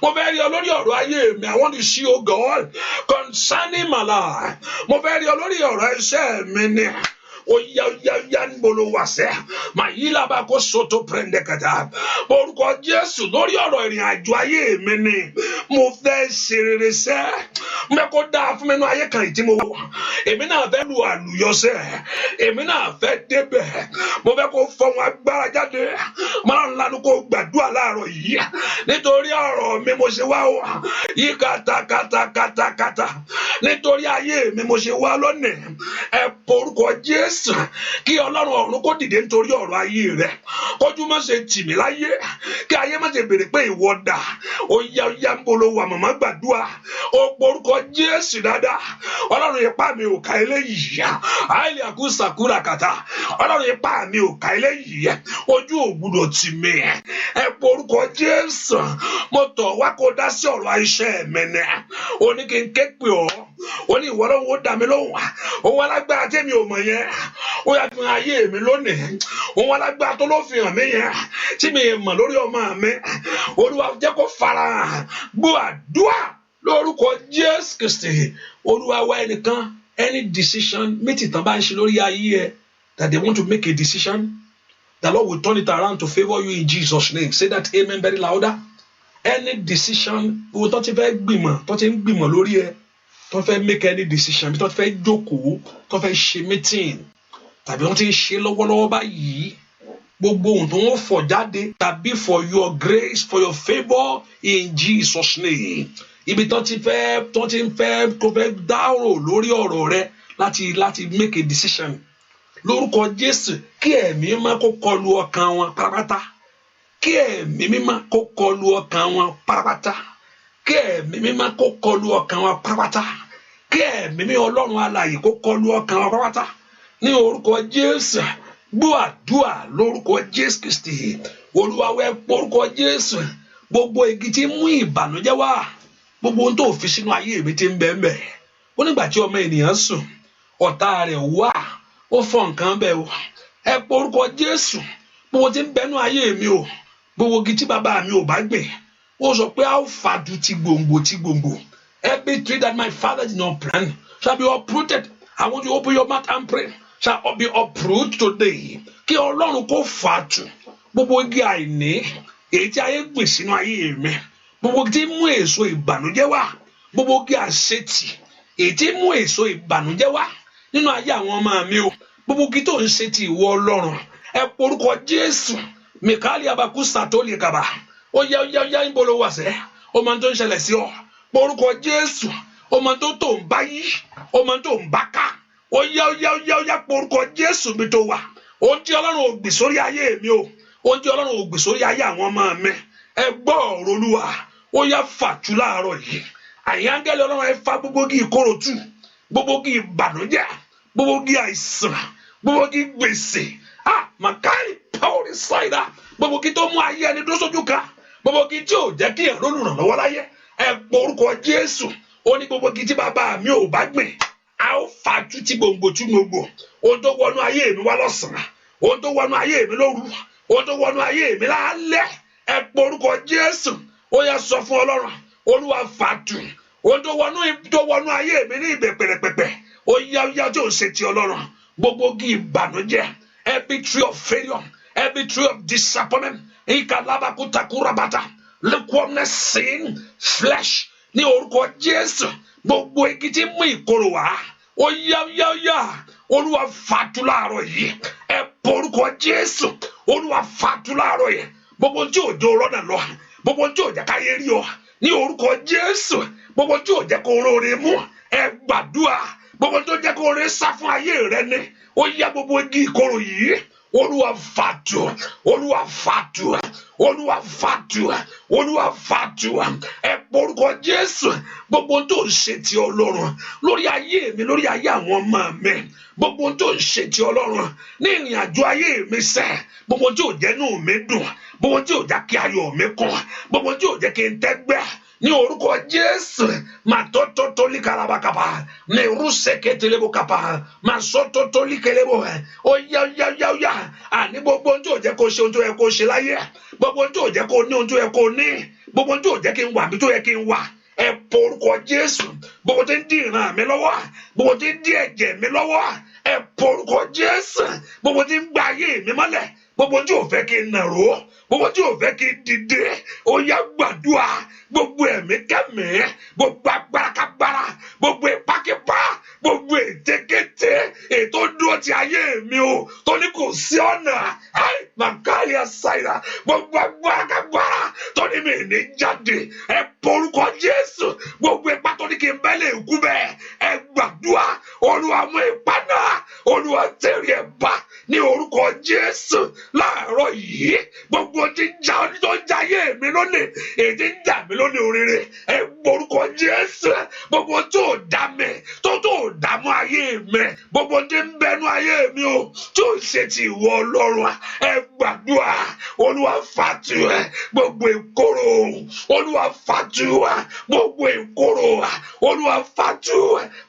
Mo fẹ́ rí ọ lórí ọ̀rọ̀ ayé mi. I want to see you, God, concerning my life. Mo fẹ́ rí ọ lórí ọ̀rọ̀ iṣẹ́ mi ni. Oya nbolo wase ma yila ba ko soto prende kata orúkọ Jésù lórí ọ̀rọ̀ ìrìn àjò ayé mi ni. Mo fẹ́ ṣe rere sẹ́. Mo kò dáa fún mi nínú ayé kan tí mo wọ. Èmi náà fẹ́ lu àlùyọ sẹ́. Èmi náà fẹ́ débẹ̀. Mo fẹ́ kó fọhùn agbára jáde. Mo náà lanu kó gbàdúrà láàárọ̀ yìí. Nítorí ọ̀rọ̀ mi mo ṣe wá o. Yí kata. Nítorí ayé mi mo ṣe wá lónìí. Ẹ porúkọ Jésù. Kí Ọlọ́run ọ̀run kó dìde nítorí ọ̀rọ̀ ayé rẹ̀. Kójú má ṣe tì mí láyé. Kí ayé má ṣe béèrè pé ìwọ dà. Ó yá ń bolo wà màmá gbàdúrà. Ó porúkọ Jésù dáadáa. Ọlọ́run ipá mi ò ká eléyìí. Àìlè àkúsàkúrà kàtà. Ọlọ́run ipá mi ò ká eléyìí. Ojú ò gbúdọ̀ tì mí. Ẹ porúkọ Jésù. Mo tọ̀ wá kó dá sí ọ̀rọ̀ iṣẹ́ mi ni. Ó ní kí n ké pè ọ́. Ó ní ìwọ lọ́wọ́ ó dá mi lóhùn. Òun alágbára tẹ́mi ò mọ̀ yẹn. Ó yá fi hàn ayé mi lónìí. Òun alágbára tó ló fi hàn mí yẹn. Tí mi mọ̀ lórí ọmọ mi. Olúwa jẹ́ kó farahàn. Gbọ́ àdúrà lórúkọ Jésù Kristi. Olúwa wá ẹnìkan. Any decision meeting tán bá ń ṣe lórí ayé ẹ. That they want to make a decision. The Lord will turn it around to favor you in Jesus' name. Say that amen very louder. Any decision. Wo tó ti fẹ́ gbìmọ̀. Tó ti ń gbìmọ̀ lórí ẹ. Tó fẹ́ make any decision. Tó fẹ́ jókòó. Tó fẹ́ ṣe meeting. Tàbí wọ́n ti ń ṣe lọ́wọ́lọ́wọ́ báyìí. Gbogbo ohun tó ń fọ̀ jáde. Tàbí for your grace, for your favour in Jesus' name. Ibi tó ti fẹ́ kó fẹ́ dárò lórí ọ̀rọ̀ rẹ láti make a decision. Lórúkọ Jésù, kí ẹ̀mí mímọ́ kó kọlu ọkàn wọn pátápátá. Kí ẹ̀mí mímọ́ kó kọlu ọkàn wọn pátápátá. Kí ẹ̀mí mímọ́ kó kọlu ọkàn wọn pátápátá. Kí ẹ̀mí mímọ́ Ọlọ́run alààyè kó kọlu ọkàn wọn pátápátá. Ní orúkọ Jésù, gbọ́ àdúrà lórúkọ Jésù Kristi. Olúwa wẹ orúkọ Jésù. Gbogbo igi tí mú ìbànújẹ́ wá. Gbogbo ohun tó fi sínú ayé mi ti ń bẹ́ẹ̀. Ó nígbà tí ọmọ ènìyàn sùn, ọ̀tá rẹ̀ wá. ó fọ nǹkan bẹ́ẹ̀ o ẹ pé orúkọ Jésù gbogbo tí ń bẹnu ayé mi o gbogbo igi tí bàbá mi ò bá gbìn ó sọ pé a ó fàdú ti gbòǹgbò every tree that my father did not plant shall be uprooted. I want you to open your mouth and pray. Shall be uprooted today. Kí Ọlọ́run kó fàtú gbogbo igi àìní èyí tí ayé gbìn sínú ayé mi gbogbo tí mú èso ìbànújẹ́ wá gbogbo igi àṣetì èyí tí mú èso ìbànújẹ́ wá nínú ayé àwọn ọmọ mi o gbogbo igi tó ń ṣe ti ìwọ Ọlọ́run ẹ porúkọ Jésù mikali abakusa tó lè kaba ó yá ń bolo wá sẹ́ ó máa tó ń ṣẹlẹ̀ sí ọ porúkọ Jésù ó máa tó ń bá yí ó máa tó ń bá ká ó yá porúkọ Jésù mi tó wà ohun tí Ọlọ́run ò gbìn sórí ayé mi o ohun tí Ọlọ́run ò gbìn sórí ayé àwọn ọmọ mi ẹ gbọ́ ọ̀rọ̀ Olúwa ó yá fàtú láàárọ̀ yìí àyángẹ́lẹ́ Ọlọ́run ẹ fa gbogbo igi ìkorò tú gbogbo igi ìbànújẹ́ gbogbo igi àìsàn gbogbo igi gbèsè màkàrí pàórí ṣáìdá gbogbo igi tó mú ayé ẹni tó sójú ká gbogbo igi tí ò jẹ́ kí ẹ̀rọ olùrànlọ́wọ́ láyé ẹ pọ orúkọ Jésù ó ní gbogbo igi tí bàbá mi ò bá gbìn a ó fàtú tí gbòǹgbò tú gbogbo ohun tó wọnú ayé mi wá lọ́sàn-án ohun tó wọnú ayé mi lóru ohun tó wọnú ayé mi lálẹ́ ẹ pọ orúkọ Jésù ó yá sọ fún Ọlọ́run Olúwa fàtú ohun tó wọnú ayé mi ní ibẹ̀ pẹ̀rẹ̀pẹ̀pẹ̀ ó yá tí ò ń ṣe ti Ọlọ́run gbogbo igi ìbànújẹ́ every tree of failure every tree of disappointment ikalabakutakura lukewarmness sin flesh ní orúkọ Jésù gbogbo igi tí mú ìkorò wá ó yá Olúwa fàtú láàárọ̀ yìí ẹ pọ orúkọ Jésù Olúwa fàtú láàárọ̀ yìí gbogbo tí òjò rọ́nà lọ gbogbo tí òjò káyé rí ọ ní orúkọ Jésù gbogbo tí òjò kó róore mú ẹ gbàdúrà gbogbo tó jẹ́ kó róore sá fún ayé rẹ ní ó yá gbogbo igi ìkorò yìí Olúwa fàtú Olúwa fàtú Olúwa fàtú Olúwa fàtú ẹ porúkọ Jésù gbogbo tó ń ṣe ti Ọlọ́run lórí ayé mi lórí ayé àwọn ọmọ mi gbogbo tó ń ṣe ti Ọlọ́run ní ìrìn àjò ayé mi sẹ́ gbogbo tí ò jẹ́ inú mi dùn gbogbo tí ò jẹ́ kí ayọ̀ mi kún gbogbo tí ò jẹ́ kí n tẹ́gbẹ́ ní orúkọ Jésù màtótótó líkalabakaba ní rúṣẹkẹtẹlẹbù kapa màsótótó líkelébù ó yá àní gbogbo tí ò jẹ́ kó ṣe ohun tó yẹ kó ṣe láyé gbogbo tí ò jẹ́ kó ní ohun tó yẹ kó ní gbogbo tí ò jẹ́ kí n wà bí tó yẹ kí n wà ẹ porúkọ Jésù gbogbo tí ń dí ìran mi lọ́wọ́ gbogbo tí ń dí ẹ̀jẹ̀ mi lọ́wọ́ ẹ porúkọ Jésù gbogbo tí ń gba ayé mi mọ́lẹ̀ gbogbo tí ò fẹ́ kí n nàró gbogbo tí ò fẹ́ kí n dìde ó yá gbàdúrà gbogbo ẹ̀mí kẹ́mí gbogbo agbárakágbára gbogbo ìpákípá gbogbo ètekéte ètò dúró ti ayé mi o tó ní kò sí ọ̀nà màkàlí àṣàyà gbogbo agbárakágbára tó ní mi ní jáde ẹ porúkọ Jésù gbogbo ipá tó ní kí n bẹ́ lè kú bẹ́ẹ̀ ẹ gbàdúrà Olúwa mú ipá náà Olúwa tẹ̀rí ẹ̀ bá ní orúkọ Jésù láàárọ̀ yìí gbogbo tí ń jà ayé mi lónìí èyí tí ń jà mí lónìí oríire ẹ gbórúkọ Jésù gbogbo tó dá mi tó dààmú ayé mi gbogbo tí ń bẹnu ayé mi o tó ṣe ti ìwọ Ọlọ́run ẹ gbàdúrà Olúwa fàtú gbogbo ìkorò Olúwa fàtú gbogbo ìkorò Olúwa fàtú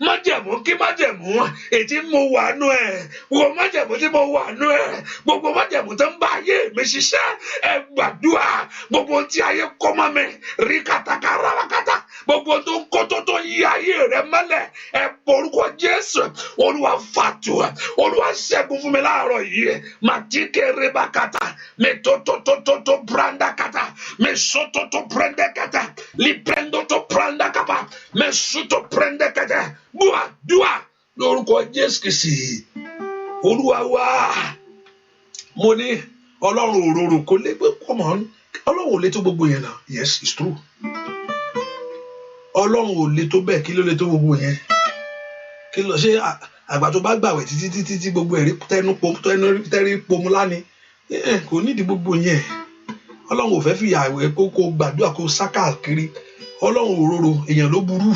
májẹ̀mú kí májẹ̀mú èyí tí mo wà nú ẹ gbogbo májẹ̀mú tí mo wà nú ẹ gbogbo májẹ̀mú tó ń bá ayé mi ṣiṣẹ́ ẹ gbàdúrà gbogbo tí ayé kọ́ mọ́ mi rí kàtàkà rárakàtà gbogbo tó ń kó tó yí ayé rẹ mọ́lẹ̀ ẹ porúkọ Jésù Olúwa fàtú Olúwa ṣẹ́gun fún mi láàárọ̀ yìí màtíkè rébàkàtà mẹtótótótó brandakàtà mẹsótótó brandakàtà lìpẹ́ndótó brandakàpà mẹsótó brandakàtà gbúàdúà lórúkọ Jésù Kristi Olúwa wá mo ní Ọlọ́run òróró kò lè pé come on Ọlọ́run ò lè tó gbogbo yẹn náà yes it's true Ọlọ́run ò lè tó bẹ́ẹ̀ kí ló lè tó gbogbo yẹn kí ló ṣe àgbà tó bá gbàwẹ̀ títí gbogbo ẹ̀rí tẹ́rí pomu láni kò nídìí gbogbo yẹn Ọlọ́run ò fẹ́ fi àwẹ̀ kó gbàdúrà kó sáká kiri Ọlọ́run òróró èèyàn ló burú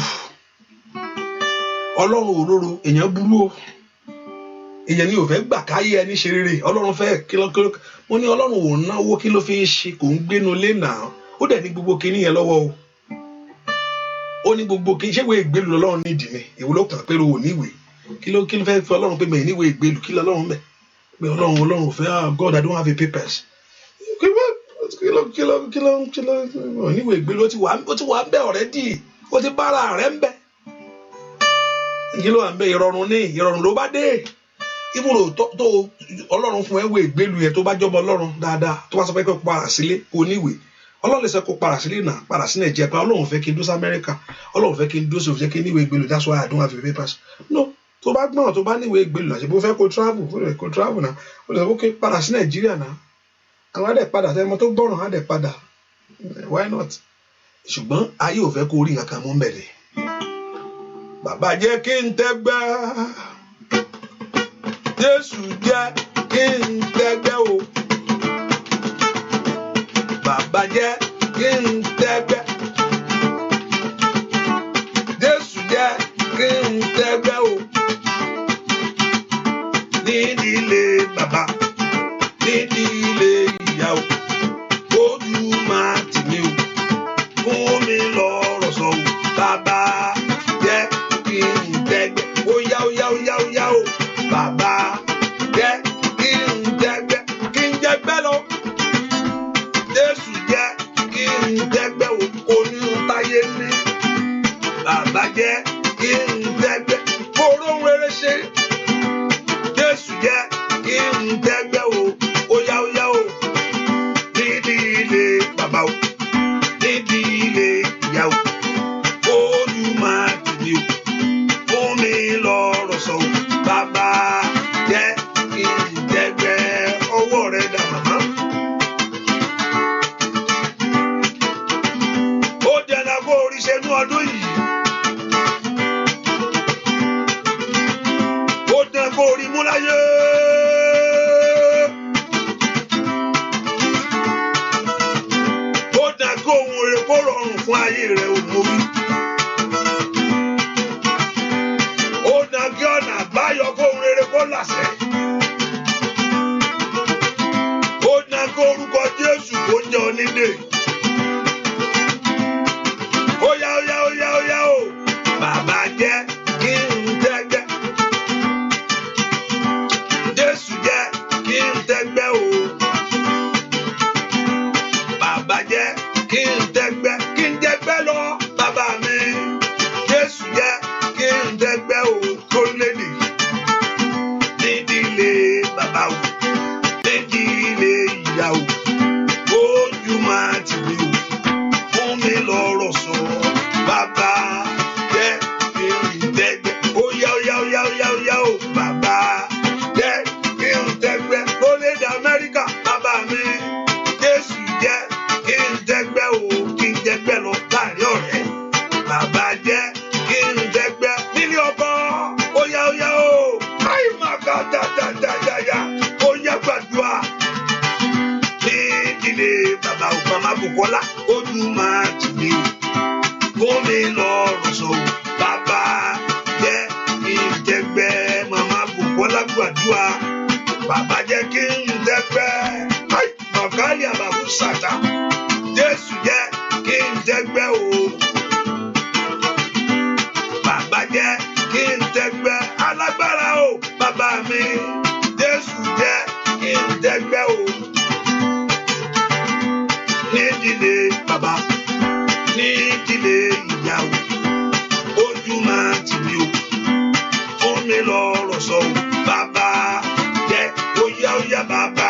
Ọlọ́run òróró èèyàn burú o èèyàn ni ò fẹ́ gbà káyé ẹni ṣe rere Ọlọ́run fẹ́ kílọ́kílọ́ mo ní Ọlọ́run ò náwó kí ló fi ń ṣe kò ń gbénu lé náà ó dẹ̀ ní gbogbo kinní yẹn lọ́wọ́ o ó ní gbogbo kinní ṣé ìwé ìgbélu Ọlọ́run nídìí ni èwo ló kàn pé o ò níwèé kí ló fẹ́ fi Ọlọ́run pé mẹ́rin níwèé ìgbélú kí lọ́lọ́run bẹ̀ pé Ọlọ́run ò fẹ́ God I don't have a papers kí ló níwèé ìgbélú ó ti wà ń bẹ̀ already ó ti bára rẹ̀ ń bẹ̀ kí ló wà ń bẹ̀ ìrọ̀rùn ló bá dé ibùdó tó Ọlọ́run fún ẹwé ìgbélú yẹn tó bá jọmọ Ọlọ́run dáadáa tó bá sọ pé kó para sílé oníwèé Ọlọ́run lè sọ kó para sílé náà para sí Nàìjíríà pé Ọlọ́run fẹ́ kí n dó sí Amẹ́ríkà Ọlọ́run fẹ́ kí n dó sí òfin kí n níwèé ìgbélú that's why I don't have a papers no tó bá gbọ́n tó bá níwèé ìgbélú náà ṣe bó fẹ́ kó travel náà ó lè sọ pé para sí Nàìjíríà náà àwọn adẹ̀ padà tẹ́mọ tó gbọ́ràn adẹ̀ padà why not ṣùgbọ́n ayé ò fẹ́ kó rí nǹkan kan mú bẹ̀rẹ̀ bàbá jẹ́ kí n tẹ́gbẹ́ Jésù jẹ́ kí n tẹ́gbẹ́ o bàbá jẹ́ kí n tẹ́gbẹ́ Jésù jẹ́ kí n tẹ́gbẹ́ o nídìílé bàbá nídìílé ìyá o ojú máa tì mí o fún mi lọ́rọ̀ sọ o bàbá jẹ́ kí n tẹ́gbẹ́ ó yá o bàbá jẹ́ kí n tẹ́gbẹ́ kí n jẹ́gbẹ́ lọ Jésù jẹ́ kí n tẹ́gbẹ́ o kò ní táyé ní bàbá jẹ́ kí n tẹ́gbẹ́ kóró ń rere ṣe Jésù jẹ́ kí n tẹ́gbẹ́ o ó yá o nídìílé bàbá o nídìílé ìyá o Olúwa tì mí o fún mi lọ́rọ̀ sọ o bàbá jẹ́ kí n tẹ́gbẹ́ ọwọ́ rẹ̀ dà màmá. Ó dẹ̀nà kó orí ṣe ní ọdún yìí. Ó dẹ̀nà kó orí mú láyé. Ó dẹ̀nà kó ohun rere kó rọrùn fún ayé rẹ̀ òmòwí. Ó dẹ̀nà kí ọ̀nà àbáyọ kó ohun rere kó làṣẹ. Ó dẹ̀nà kó orúkọ Jésù kó jẹ́ onídè. Ó yá o bàbá jẹ́ kí n tẹ́gbẹ́ Jésù jẹ́ kí n tẹ́gbẹ́ o bàbá jẹ́ kí n tẹ́gbẹ́ kí n jẹ́gbẹ́ lọ bàbá mi Jésù jẹ́ kí n tẹ́gbẹ́ o tó lédè nídìílé bàbá o nídìílé ìyá o ojú máa tì mí o fún mi lọ́rọ̀ sọ bàbá jẹ́ kí n tẹ́gbẹ́ ó yá o bàbá jẹ́ kí n tẹ́gbẹ́ lórílẹ̀-èdè Amẹ́ríkà bàbá mi Jésù jẹ́ kí n tẹ́gbẹ́ o kí n tẹ́gbẹ́ lọ láàrin ọ̀rẹ́ bàbá jẹ́ kí n tẹ́gbẹ́ nílé ọkọ ó yá o àì máa ká dáadáa ó yá gbàdúrà ní ilé bàbá Màmá Bùkọ́lá ojú máa tì mí o fún mi lọ́rọ̀ sọ bàbá jẹ́ kí n tẹ́gbẹ́ Màmá Bùkọ́lá gbàdúrà bàbá jẹ́ kí n tẹ́gbẹ́ mọ̀kálì àbàbù sàtà Jésù jẹ́ kí n tẹ́gbẹ́ o bàbá jẹ́ kí n tẹ́gbẹ́ alágbára o bàbá mi Jésù jẹ́ kí n tẹ́gbẹ́ o nídìílé bàbá nídìílé ìyá o ojú máa tì mí o fún mi lọ́rọ̀ sọ o bàbá jẹ́ ó yá bàbá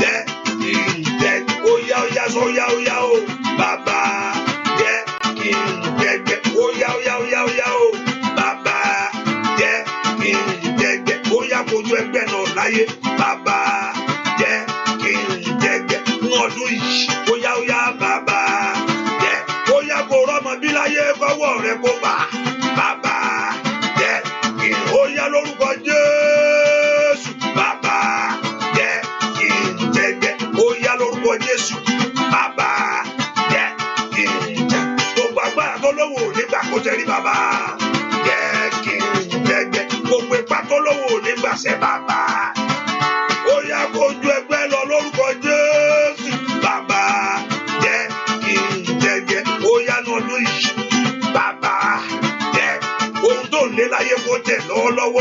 jẹ́ kí n tẹ́ ó yá sọ o bàbá jẹ́ kí n tẹ́gbẹ́ ó yá o bàbá jẹ́ kí n tẹ́gbẹ́ ó yá kojú ẹgbẹ́ náà láyé bàbá jẹ́ kí n tẹ́gbẹ́ ní ọdún yìí ó yá bàbá jẹ́ ó yá kó rọ́mọ bí láyé kọ́wọ́ rẹ kó bà bàbá jẹ́ kí n ó yá lórúkọ Jésù bàbá jẹ́ kí n tẹ́gbẹ́ ó yá lórúkọ Jésù bàbá jẹ́ kí n tẹ́ gbogbo agbára tó lówó nígbà kó tẹ̀rí bàbá jẹ́ kí n tẹ́gbẹ́ gbogbo ipa tó lówó nígbà sẹ́ bàbá ó yá kojú ẹgbẹ́ lọ lórúkọ Jésù bàbá jẹ́ kí n tẹ́gbẹ́ ó yá ní ọdún yìí bàbá jẹ́ ohun tó ń lé láyé kó tẹ̀ lọ́wọ́lọ́wọ́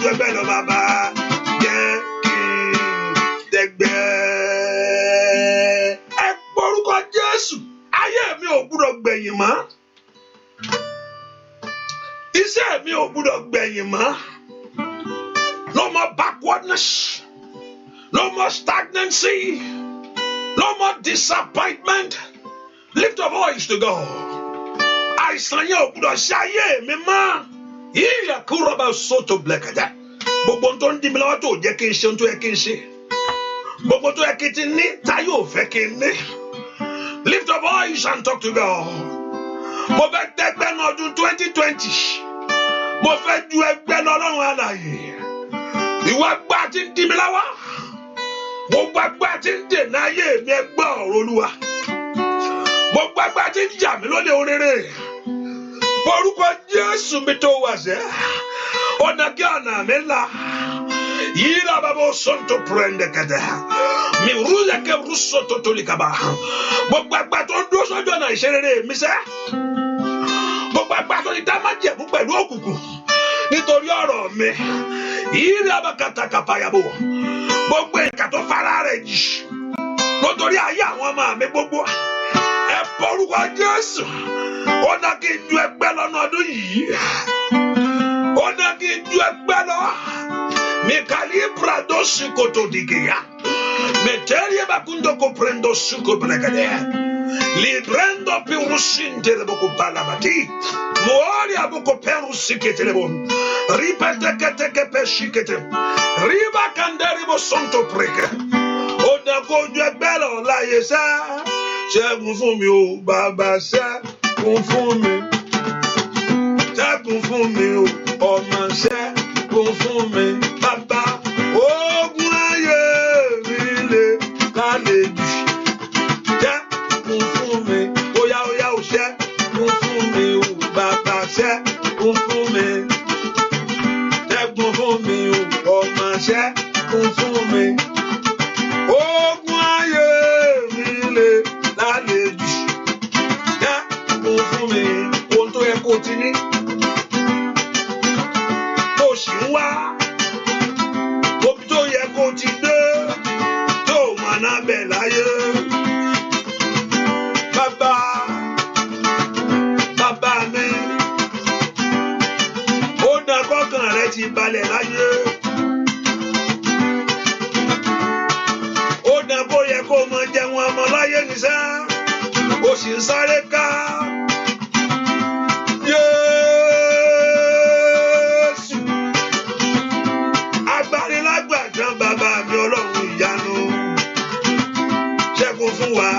ju ẹgbẹ́ lọ bàbá jẹ́ kí n dẹgbẹ́. Ẹ porúkọ Jésù, ayé mi ò gbúdọ̀ gbẹ̀yìn mọ́. Iṣẹ́ mi ò gbúdọ̀ gbẹ̀yìn mọ́. No more backwardness. No more stagnancy. No more disappointment. Lift your voice to God. Àìsàn yẹn ò gbúdọ̀ ṣe ayé mi mọ́. Ìyá kúrò bá sọ́tò blẹ̀kẹ̀dá. Gbogbo tó ń dí mi lọ́wọ́ tó jẹ́ kí n ṣe ohun tó yẹ kí n ṣe. Gbogbo tó yẹ kí n ti ní táyé ò fẹ́ kí n ní. Lift your voice and talk to God. Mo fẹ́ tẹ́gbẹ́ ní ọdún 2020. Mo fẹ́ ju ẹgbẹ́ lọ Ọlọ́run alààyè. Ìwà gbà tí ń dí mi lọ́wọ́. Gbogbo agbá tí ń dènà ayé mi ẹgbẹ́ ọ̀rọ̀ Olúwa. Gbogbo agbá tí ń jà mí lólè oréré. Orúkọ Jésù mi tó wà sẹ́. Ọ̀nà kí ọ̀nà mi là. Yìí náà bá bọ́ sọ́ńtò pẹ̀rẹ̀ndẹ̀ kẹ̀dẹ̀. Mi rúlẹ̀ kẹ́ rúṣọ tó tó lè kaba. Gbogbo agbá tó ń dúró sọ́jọ́ náà ìṣeré mi sẹ́. Gbogbo agbá tó ti dá májẹ̀mú pẹ̀lú òkùnkùn. Nítorí ọ̀rọ̀ mi. Yìí náà bá kàtàkàpàyàbò. Gbogbo ìkà tó fara rẹ̀ jì. Nítorí ayé àwọn ọmọ mi gbogbo. Ẹ porúkọ Jésù. Ó ná kí n ju ẹgbẹ́ lọ́nà ọdún yìí. Ó ná kí n ju ẹgbẹ́ lọ. Mikali brado sukoto digeya. Meteria bakundo koprendo suko bregade. Librendo pirusinte leboko balabati. Muori aboko perusikete lebon. Ripete kete peshikete. Riba kanderi bo sonto preke. Ó ná kó ju ẹgbẹ́ lọ láyé sá. Ṣẹ́gun fún mi o, bàbá ṣẹ́gun fún mi. Ṣẹ́gun fún mi o, ọmọ ṣẹ́gun fún mi. Bàbá ogun ayé mi lè lálejò. Ṣẹ́gun fún mi, óyá óyá o ṣẹ́gun fún mi o, bàbá ṣẹ́gun fún mi. Ṣẹ́gun fún mi o, ọmọ ṣẹ́gun fún mi. Ogun ayé mi lè lálejò. Ṣẹ́gun fún mi, ohun tó yẹ kó ti ní. Tó sì ń wá, ohun tó yẹ kó ti dé. Tó mọ̀ náà bẹ̀ láyé. Bàbá mi, ó dá kọ́kàn rẹ ti balẹ̀ láyé. Ó dá kó yẹ kó mọ jẹun ọmọ láyé nìṣẹ́. Ó sì ń sáré ká. Jésù, agbanilágbàdàn bàbá mi Ọlọ́run ìyanu. Ṣẹ́gun fún wa,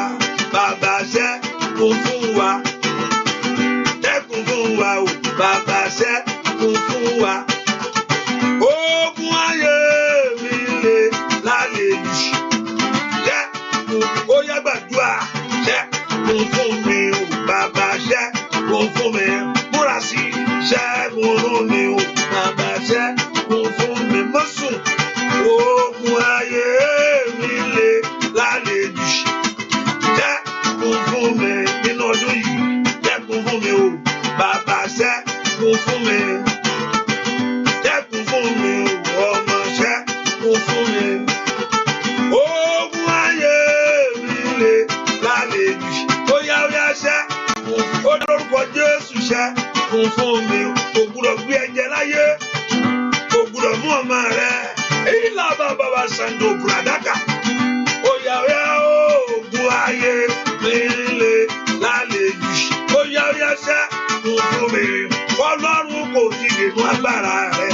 bàbá ṣẹ́gun fún wa. Ṣẹ́gun fún wa o, bàbá ṣẹ́gun fún wa. Ogun ayé mi lè lálejò. Ṣẹ́gun, ó yá gbàdúrà. Ṣẹ́gun fún mi o, bàbá ṣẹ́gun fún mi. Múra sí ṣẹ́gun fún mi o, bàbá ṣẹ́gun fún mi. Mọ́sùn, ogun ayé mi lè lálejò. Ṣẹ́gun fún mi nínú ọdún yìí. Ṣẹ́gun fún mi o, bàbá ṣẹ́gun fún mi. Ṣẹ́gun fún mi o, ọmọ ṣẹ́gun fún mi. Ogun ayé mi lè lálejò. Óyá óyá ṣẹ́gun, ó lórúkọ Jésù ṣẹ́gun fún mi. Kò gbúdọ̀ gbé ẹ̀jẹ̀ láyé. Kò gbúdọ̀ mú ọmọ rẹ̀. Èyí làbá bàbá Sando Bradaka. Óyá óyá ogun ayé mi lè lálejò. Óyá óyá ṣẹ́gun fún mi. Ọlọ́run kò ti dènú agbára rẹ̀.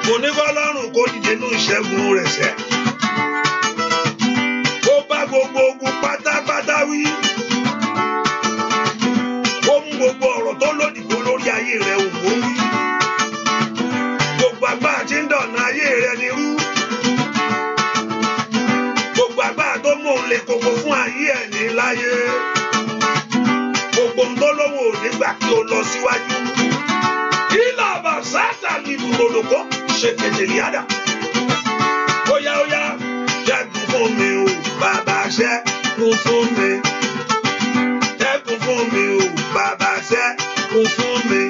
Mo ní kọ́lọ́run kò ti dènú ìṣẹ́gun rẹ̀ sẹ́. Ó bá gbogbo ogun pátápátá wí. Ó mú gbogbo ọ̀rọ̀ tó lòdì kó lórí ayé rẹ̀ òun ó wí. Gbogbo agbára tí ń dọ̀nà ayé rẹ̀ ni rú. Gbogbo agbára tó mú òun lè koko fún ayé ẹ̀ ní láyé. Gbogbo ohun tó lówó ò nígbà kí o lọ síwájú. Ilé ọba sátà ní ìbùdókò ṣe kejìlí àdá. Óyá óyá ṣẹ́gun fún mi o, bàbá ṣẹ́gun fún mi. Ṣẹ́gun fún mi o, bàbá ṣẹ́gun fún mi.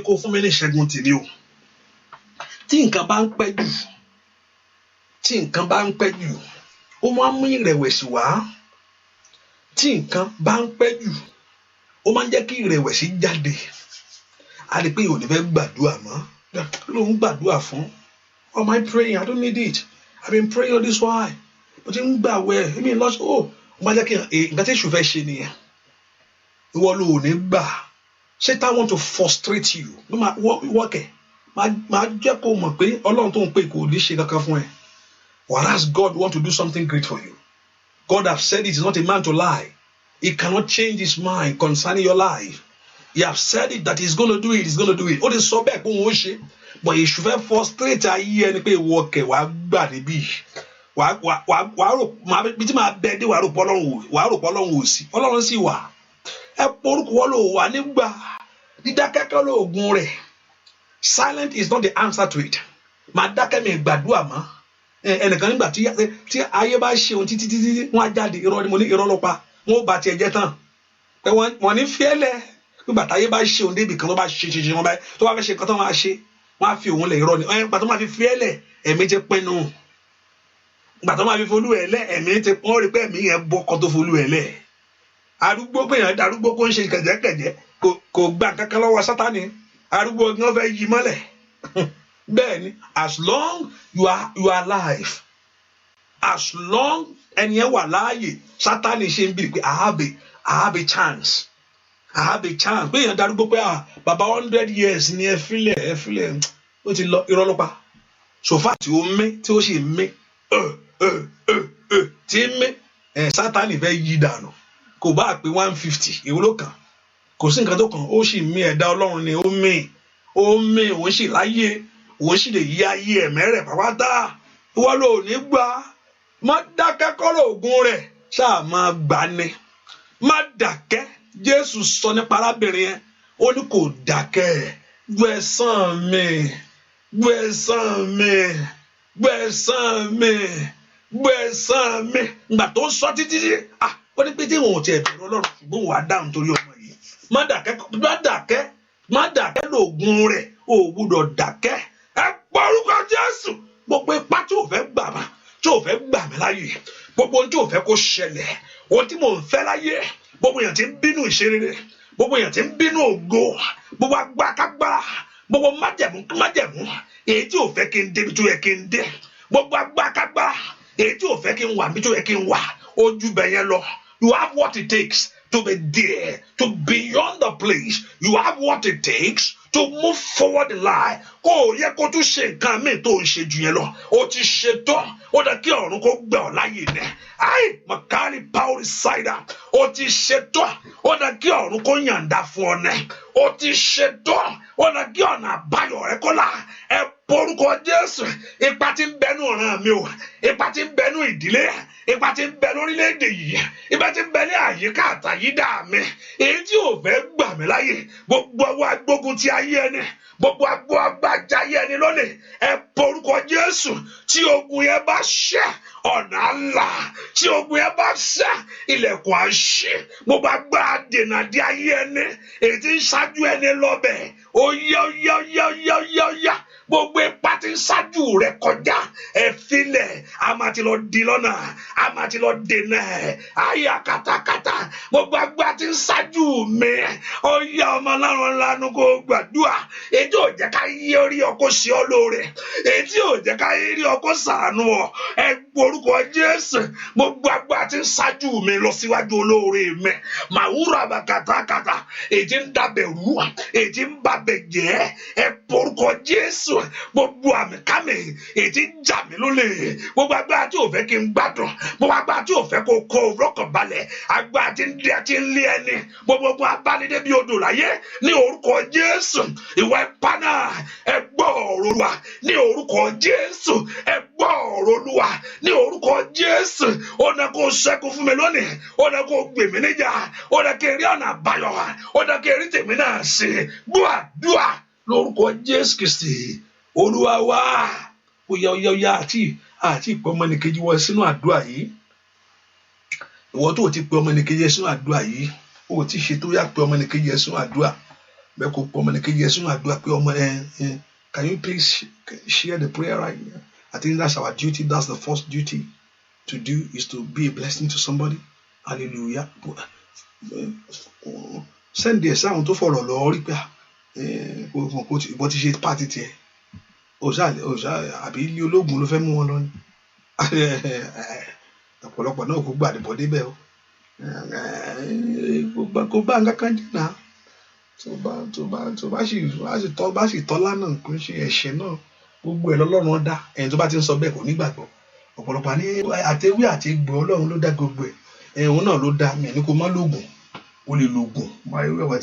kó fún mi ní ìṣẹ́gun tèmi o. Tí nǹkan bá ń pẹ́ jù, ó máa ń mú ìrẹ̀wẹ̀sì wá. Tí nǹkan bá ń pẹ́ jù, ó máa ń jẹ́ kí ìrẹ̀wẹ̀sì jáde. A rí pé ò ní fẹ́ gbàdúrà mọ́. Ló ń gbàdúrà fún. Why am I praying? I don't need it. I've been praying all this while. But you ń gbàwẹ̀, èmi lọ́sọ̀ ó máa jẹ́ kí nǹkan tí èṣù fẹ́ ṣe nìyẹn. Ìwọ ló ò ní gbà. Satan want to frustrate you. Wọ́kẹ̀ máa jẹ́ kó mọ̀ pé Ọlọ́run tó ń pè kò ní ṣe kankan fún ẹ. Whereas God want to do something great for you. God have said it is not a man to lie. He cannot change his mind concerning your life. He have said it that he's going to do it. He's going to do it. Ó ti sọ bẹ́ẹ̀ kó wọ́n ṣe. But èṣù fẹ́ frustrate ayé ẹni pé wọ́kẹ̀ wàá gbà níbí. Wàá rò bí tí máa bẹ dé wàá rò pọ́ Ọlọ́run ò sí. Ọlọ́run sì wà. Ẹ porúkọ wọ́n lò wà nígbà. Dídákẹ́kẹ́ lóògùn rẹ̀. Silent is not the answer to it. Màá dákẹ́ mi gbàdúrà mọ́. Ẹnìkan nígbà tí ayé bá ṣe ohun títí wọ́n á jáde irọ́ ni mo ní irọ́ ló pa. Wọ́n ó bá tiẹ̀ jẹ́ tán. Pé wọ́n ní fiẹ́lẹ̀. Nígbà táyé bá ṣe ohun débì kan tó bá ṣe wọn báyìí tó bá fẹ́ ṣe nǹkan tó máa ṣe wọ́n á fi òun lẹ̀ irọ́ ni. Nígbà tó máa fi fiẹ́lẹ̀ ẹ̀mí ti pinnu. Nígbà tó máa fi folú ẹ̀ lẹ̀ ẹ̀mí ti wọ́n rí pé ẹ̀mí yẹn bọ́ kan tó folú ẹ̀ lẹ̀. Arúgbó pé yẹn darúgbó kó ń ṣe kẹ̀jẹ̀kẹ̀jẹ̀ kò gbà kankan lọ́wọ́ Sátánì. Arúgbó ni wọ́n fẹ́ yí mọ́lẹ̀. Bẹ́ẹ̀ ni as long you are alive, as long ẹni yẹn wà láàyè Sátánì ṣe ń bí pé I have a chance. Pé èèyàn darúgbó pé bàbá 100 years ni ẹ filẹ̀ ó ti lọ irọ́ ló pa. Sòfà tí ó mí tí ó sì mí tí mí Sátánì fẹ́ yí dànù kò bá pé 150 èwo ló kàn kò sí nǹkan tó kàn ó sì mí ẹ̀dá Ọlọ́run ni ó mí òun sì láyé òun sì lè yí ayé ẹ̀mẹ́rẹ̀ pàápàá. Ìwọ ló ní gbà má dákẹ́ kọ́rọ̀ ògùn rẹ̀ ṣáà máa gbà ni má dákẹ́. Jésù sọ nípa arábìnrin yẹn ó ní kò dákẹ́ gbẹ̀san mi ìgbà tó sọ títí ó ní pé tí wọn ò tiẹ̀ bẹ̀rù Ọlọ́run ṣùgbọ́n wàá dáhùn torí ọmọ yìí má dákẹ́ lóògùn rẹ̀ ò gbúdọ̀ dákẹ́. Ẹ pọ̀ orúkọ Jésù gbogbo ipá tí ò fẹ́ gbà mí láyè gbogbo ohun tí ò fẹ́ kó ṣẹlẹ̀ ohun tí mò ń fẹ́ láyé gbogbo èèyàn tí ń bínú ìṣerere gbogbo èèyàn tí ń bínú ògo gbogbo agbákágbára gbogbo májẹ̀mú èyí tí ò fẹ́ kí n débi tó yẹ kí n dé gbogbo agbákágbára èyí tí ò fẹ́ kí n wà bí tó yẹ kí n wà ojú bẹ̀yẹn lọ. You have what it takes to be there, to beyond the place. You have what it takes to move forward the line. Kò yẹ kó tún ṣe nǹkan míì tó ń ṣe jù yẹn lọ. O ti ṣe tán. Ó dà kí ọ̀run kó gbẹ ọ́ láyè nẹ. Makari Paul Saida. O ti ṣe tán. Ó dà kí ọ̀run kó yàǹda fún ọ nẹ. O ti ṣe tán. Ó dà kí ọ̀nà àbáyọ rẹ kó là. Ẹ porúkọ Jésù. Ipa tí ń bẹnu ọ̀ràn mi o. Ipa tí ń bẹnu ìdílé. Ipa tí ń bẹ lórílẹ̀-èdè yìí. Ipa tí ń bẹ ní àyíká àtàyídà mi. Èyí tí ò fẹ́ gbà mí láyè. Gbogbo ọwọ́ agbógun ti ayé ẹni. Gbogbo agbájá ayé ẹni lónìí. Ẹ porúkọ Jésù. Tí ogun yẹn bá ṣẹ́ ọ̀nà ńlá. Tí ogun yẹn bá ṣẹ́ ilẹ̀kùn àṣẹ. Gbogbo agbára dènà dé ayé ẹni. Èyí tí ń ṣáájú ẹni lọ́bẹ̀. Ó yá. Gbogbo ipa tí ń ṣáájú rẹ kọjá. Ẹ filẹ̀. A máa ti lọ di lọ́nà. A máa ti lọ dènà ẹ̀. Àyà kàtàkàtà. Gbogbo agbára tí ń ṣáájú mi. Ó yá ọmọ Ọlọ́run lánàá kó gbàdúrà. Èyí ò jẹ́ ká yí orí ọkọ sí ọ lóore. Èyí ò jẹ́ ká yí ọkọ ṣàánú ọ. Ẹ gbórúkọ Jésù. Gbogbo agbára tí ń ṣáájú mi lọ síwájú olóore mi. Màwúrà bàkàtàkàtà. Èyí tí ń dàbẹ̀ rú. Èyí tí ń bàbẹ̀ jẹ́. Ẹ gbórúkọ Jésù. Gbogbo àmì kámi. Èyí tí ń jà mí lólè. Gbogbo agbára tí ò fẹ́ kí n gbádùn. Gbogbo agbára tí ò fẹ́ kó kó rọ́kàn balẹ̀. Agbára tí ń lé ẹni. Gbogbo abánidé bí odò láyé. Ní orúkọ Jésù. Ìwọ ipá náà. Ẹ gbọ́ ọ̀rọ̀ Olúwa. Ní orúkọ Jésù. Ẹ gbọ́ ọ̀rọ̀ Olúwa. Ní orúkọ Jésù. Ó ní kó ṣẹ́gun fún mi lónìí. Ó ní kó gbè mí níjà. Ó ní kí n rí ọ̀nà àbáyọ. Ó ní kí n rí tèmi náà ṣe. Gbọ́ àdúrà lórúkọ Jésù Kristi. Olúwa wá. Ó yá àti ìpè ọmọnìkejì wọ sínú àdúrà yìí. Ìwọ tó ti pè ọmọnìkejì sínú àdúrà yìí. Ó ti ṣe tó yá pè ọmọnìkejì sínú àdúrà. bẹ́ẹ̀ kó pọ̀ ọmọ ní kejì ẹ̀ sínú àdúrà pé ọmọ can you please share the prayer right now? I think that's our duty. That's the first duty to do, is to be a blessing to somebody. Hallelujah. Send the sound to follow lọ rí pé bó ti ṣe pàtì tiẹ̀ òṣà àbí ilé ológun ló fẹ́ mú wọn lọ ni ọ̀pọ̀lọpọ̀ náà kò gbàdìbọ̀ débẹ̀ o kò bá nǹkan kan jẹ́ náà tó bá sì tọ́lá náà kò ń ṣe ẹ̀ṣẹ̀ náà gbogbo ẹ̀ lọ́lọ́run dá ẹni tó bá ti ń sọ bẹ́ẹ̀ kò ní gbàgbọ́ ọ̀pọ̀lọpọ̀ ní àtẹwé àti egbò Ọlọ́run ló dá gbogbo ẹ̀ òun náà ló dá mi ní kó má lóògùn ó lè lóògùn máa ń wẹ̀wẹ̀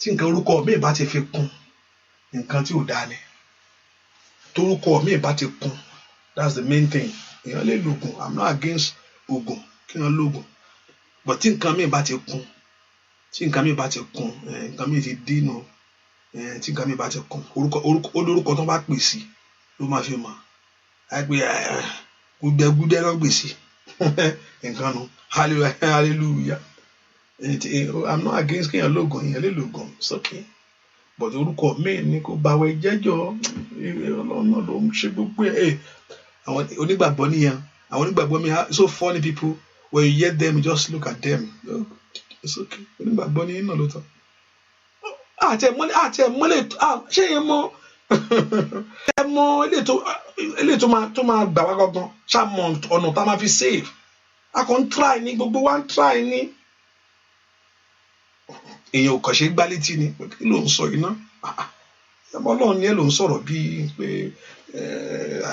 tí nǹkan orúkọ mi bá ti fi kún nǹkan tí ò dáa ni torúkọ mi bá ti kún, that's the main thing. Èèyàn lè lóògùn, I'm not against oògùn kí wọ́n lóògùn, but tí nǹkan mi bá ti kún nǹkan mi ti dínú tí nǹkan mi bá ti kún orúkọ tó bá pè sí ló máa fi mọ̀ àìpé gúdẹ́gúdẹ́ ló gbè sí nǹkan nu hallelujah. I'm not against kéèyàn lóògùn, èèyàn lè lóògùn, it's okay, but orúkọ mi ni kò báwẹ̀ jẹ́jọ́ Ọlọ́run náà ló ń ṣe gbogbo ẹ̀. Àwọn onígbàgbọ́ nìyẹn, àwọn onígbàgbọ́ mi so funny people, when you hear them, just look at them, it's okay, onígbàgbọ́ nìyẹn náà ló tán àti ẹ̀mọ́lẹ̀ ṣé yẹn mọ́ ẹ̀mọ́ ilé tó máa gbà wá gangan ṣàmọ̀ ọ̀nà tá a máa fi save, a kàn ń try ní gbogbo wa ń try ní èèyàn ò kàn ṣe gbá létí ni kí ló ń sọ yìí ná ẹ̀mọ́ Ọlọ́run ni ẹ̀ ló ń sọ̀rọ̀ bíi pé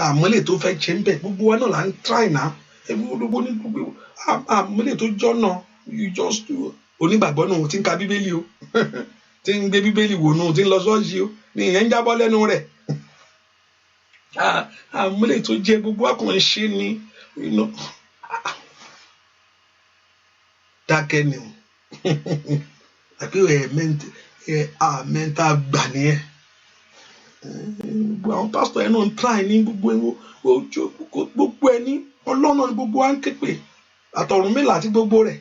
àmọ́lẹ̀ tó fẹ́ ṣe ń bẹ̀ gbogbo wa náà là ń try náà gbogbo ní gbogbo àmọ́lẹ̀ tó jọ́nà you just do. Onígbàgbọ́ náà ti ń ka Bíbélì o tí ń gbé Bíbélì wò nù tí ń lọ ṣọ́ọ̀ṣì o ní ìyẹn ń jábọ́ lẹ́nu rẹ̀ àmúlẹ̀ tó jẹ́ gbogbo akọ̀wé ṣe ni dákẹ́ ni o àbí mẹ́ta gbà nìyẹn àwọn pásítọ̀ ẹ̀ náà ń try ní gbogbo ẹni Ọlọ́run ní gbogbo wa ń ké pè Àtọ̀rúnmìlà àti gbogbo rẹ̀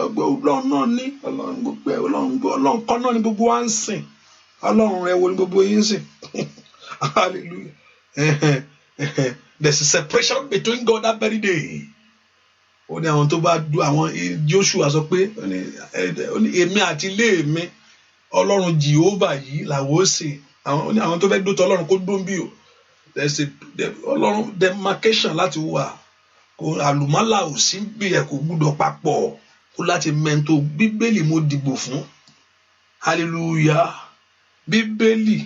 Ọlọ́run náà ní Ọlọ́run kan náà ní gbogbo wa ń sìn Ọlọ́run rẹ̀ wo ní gbogbo yín sìn hallelujah. There's a separation between God that very day. Ó ní àwọn tó bá du àwọn Joshua sọ pé èmi àti ilé mi Ọlọ́run Jehovah yìí làwọn ó sìn àwọn tó fẹ́ dótọ́ Ọlọ́run kó dún bí o. There's a Ọlọ́run demarcation láti wà kò àlùmọ́là ò sí bí ẹ̀ kò gbúdọ̀ papọ̀ kó láti mẹ́ntò Bíbélì mo dìbò fún hallelujah. Bíbélì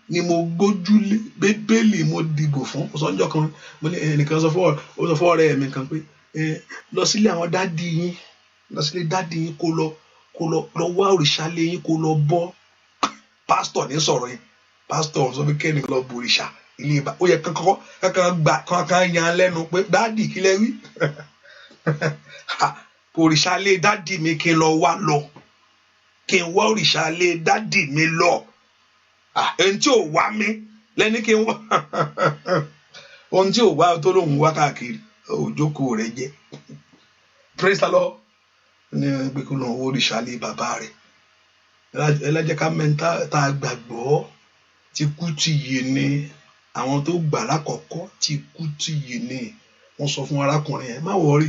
ni mo gbójúlé, Bíbélì mo dìbò fún. Ọ̀sánjọ́ kan mo ní ẹnìkan sọ fún ọ̀rẹ́ mi kan pé lọ sílé àwọn dádì yín, lọ sílé dádì yín kó lọ wá òrìṣà lé yín kó lọ bọ́. Pásítọ̀ ní sọ̀rọ̀ yẹn, pásítọ̀ sọ pé kẹ́ni lọ bo òrìṣà ilé ìbá ó yẹ kankan yan lẹ́nu pé dádì kí lẹ wí òrìṣà lé dádì mi kí n lọ wá lọ kí n wá òrìṣà lé dádì mi lọ ẹni tí ò wá mi lẹ́ni kí n wá ohun tí ò wá tó lóun wá káàkiri òjókòó rẹ̀ jẹ́ praise the Lord ní pé kí n lọ wá òrìṣà lé bàbá rẹ̀ ẹlẹ́jẹ̀ ká mẹ́ta tá a gbàgbọ́ tí kú ti yé ni àwọn tó gbà lákọ̀ọ́kọ́ tí kú ti yé ni wọ́n sọ fún arákùnrin yẹn má wọrí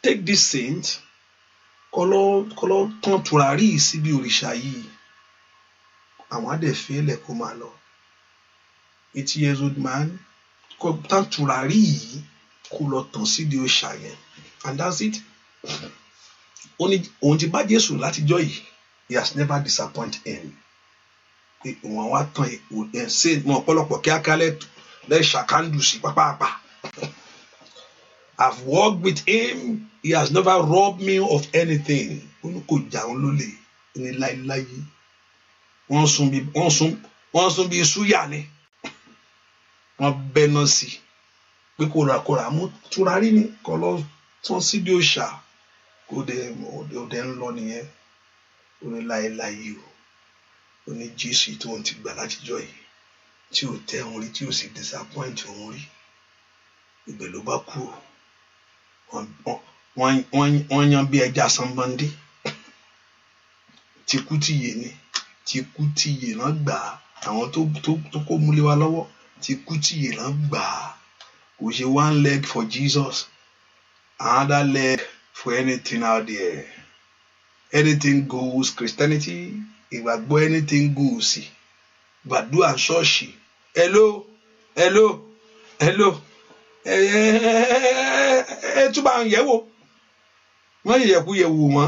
take this saint kọlọ tán tùràrí síbi òrìṣà yìí àwọn adẹ̀fẹ́ lẹ̀ kó máa lọ 80 years old man kọ tán tùràrí yìí kó lọ tàn síbi òrìṣà yẹn and that's it. Òun ti bá Jésù látijọ́ yìí he has never disappointed him. Wọn wá tán ṣe wọn ọ̀pọ̀lọpọ̀ kíákíá lẹ ṣàkàndù sí pápápá. I've worked with him, he has never robbed me of anything. Ó ní kò jà òun lólè ní láéláé. Wọ́n sún bí súyà ni. Wọ́n bẹ́ná sí pé kó ra mú túrarí ni kó lọ tán síbi òòṣà kó dé ń lọ nìyẹn. Ó ní láéláé o. Ó ní Jésù tí wọ́n ti gbà látijọ́ yìí tí ò tẹ́ òun rí tí ò sì disappoint òun rí ibẹ̀ ló bá kú wọ́n yan bí ẹja sanbọ́ndé tikú tìyè ni tikú tìyè náà gbà á àwọn tó kó múlé wa lọ́wọ́ tikú tìyè náà gbà á kò ṣe one leg for Jesus another leg for anything out there anything goes Christianity ìgbàgbọ́ anything goes gbàdúrà ṣọ́ọ̀ṣì hello túbà ń yẹ̀wò wọ́n yẹ̀wò mọ́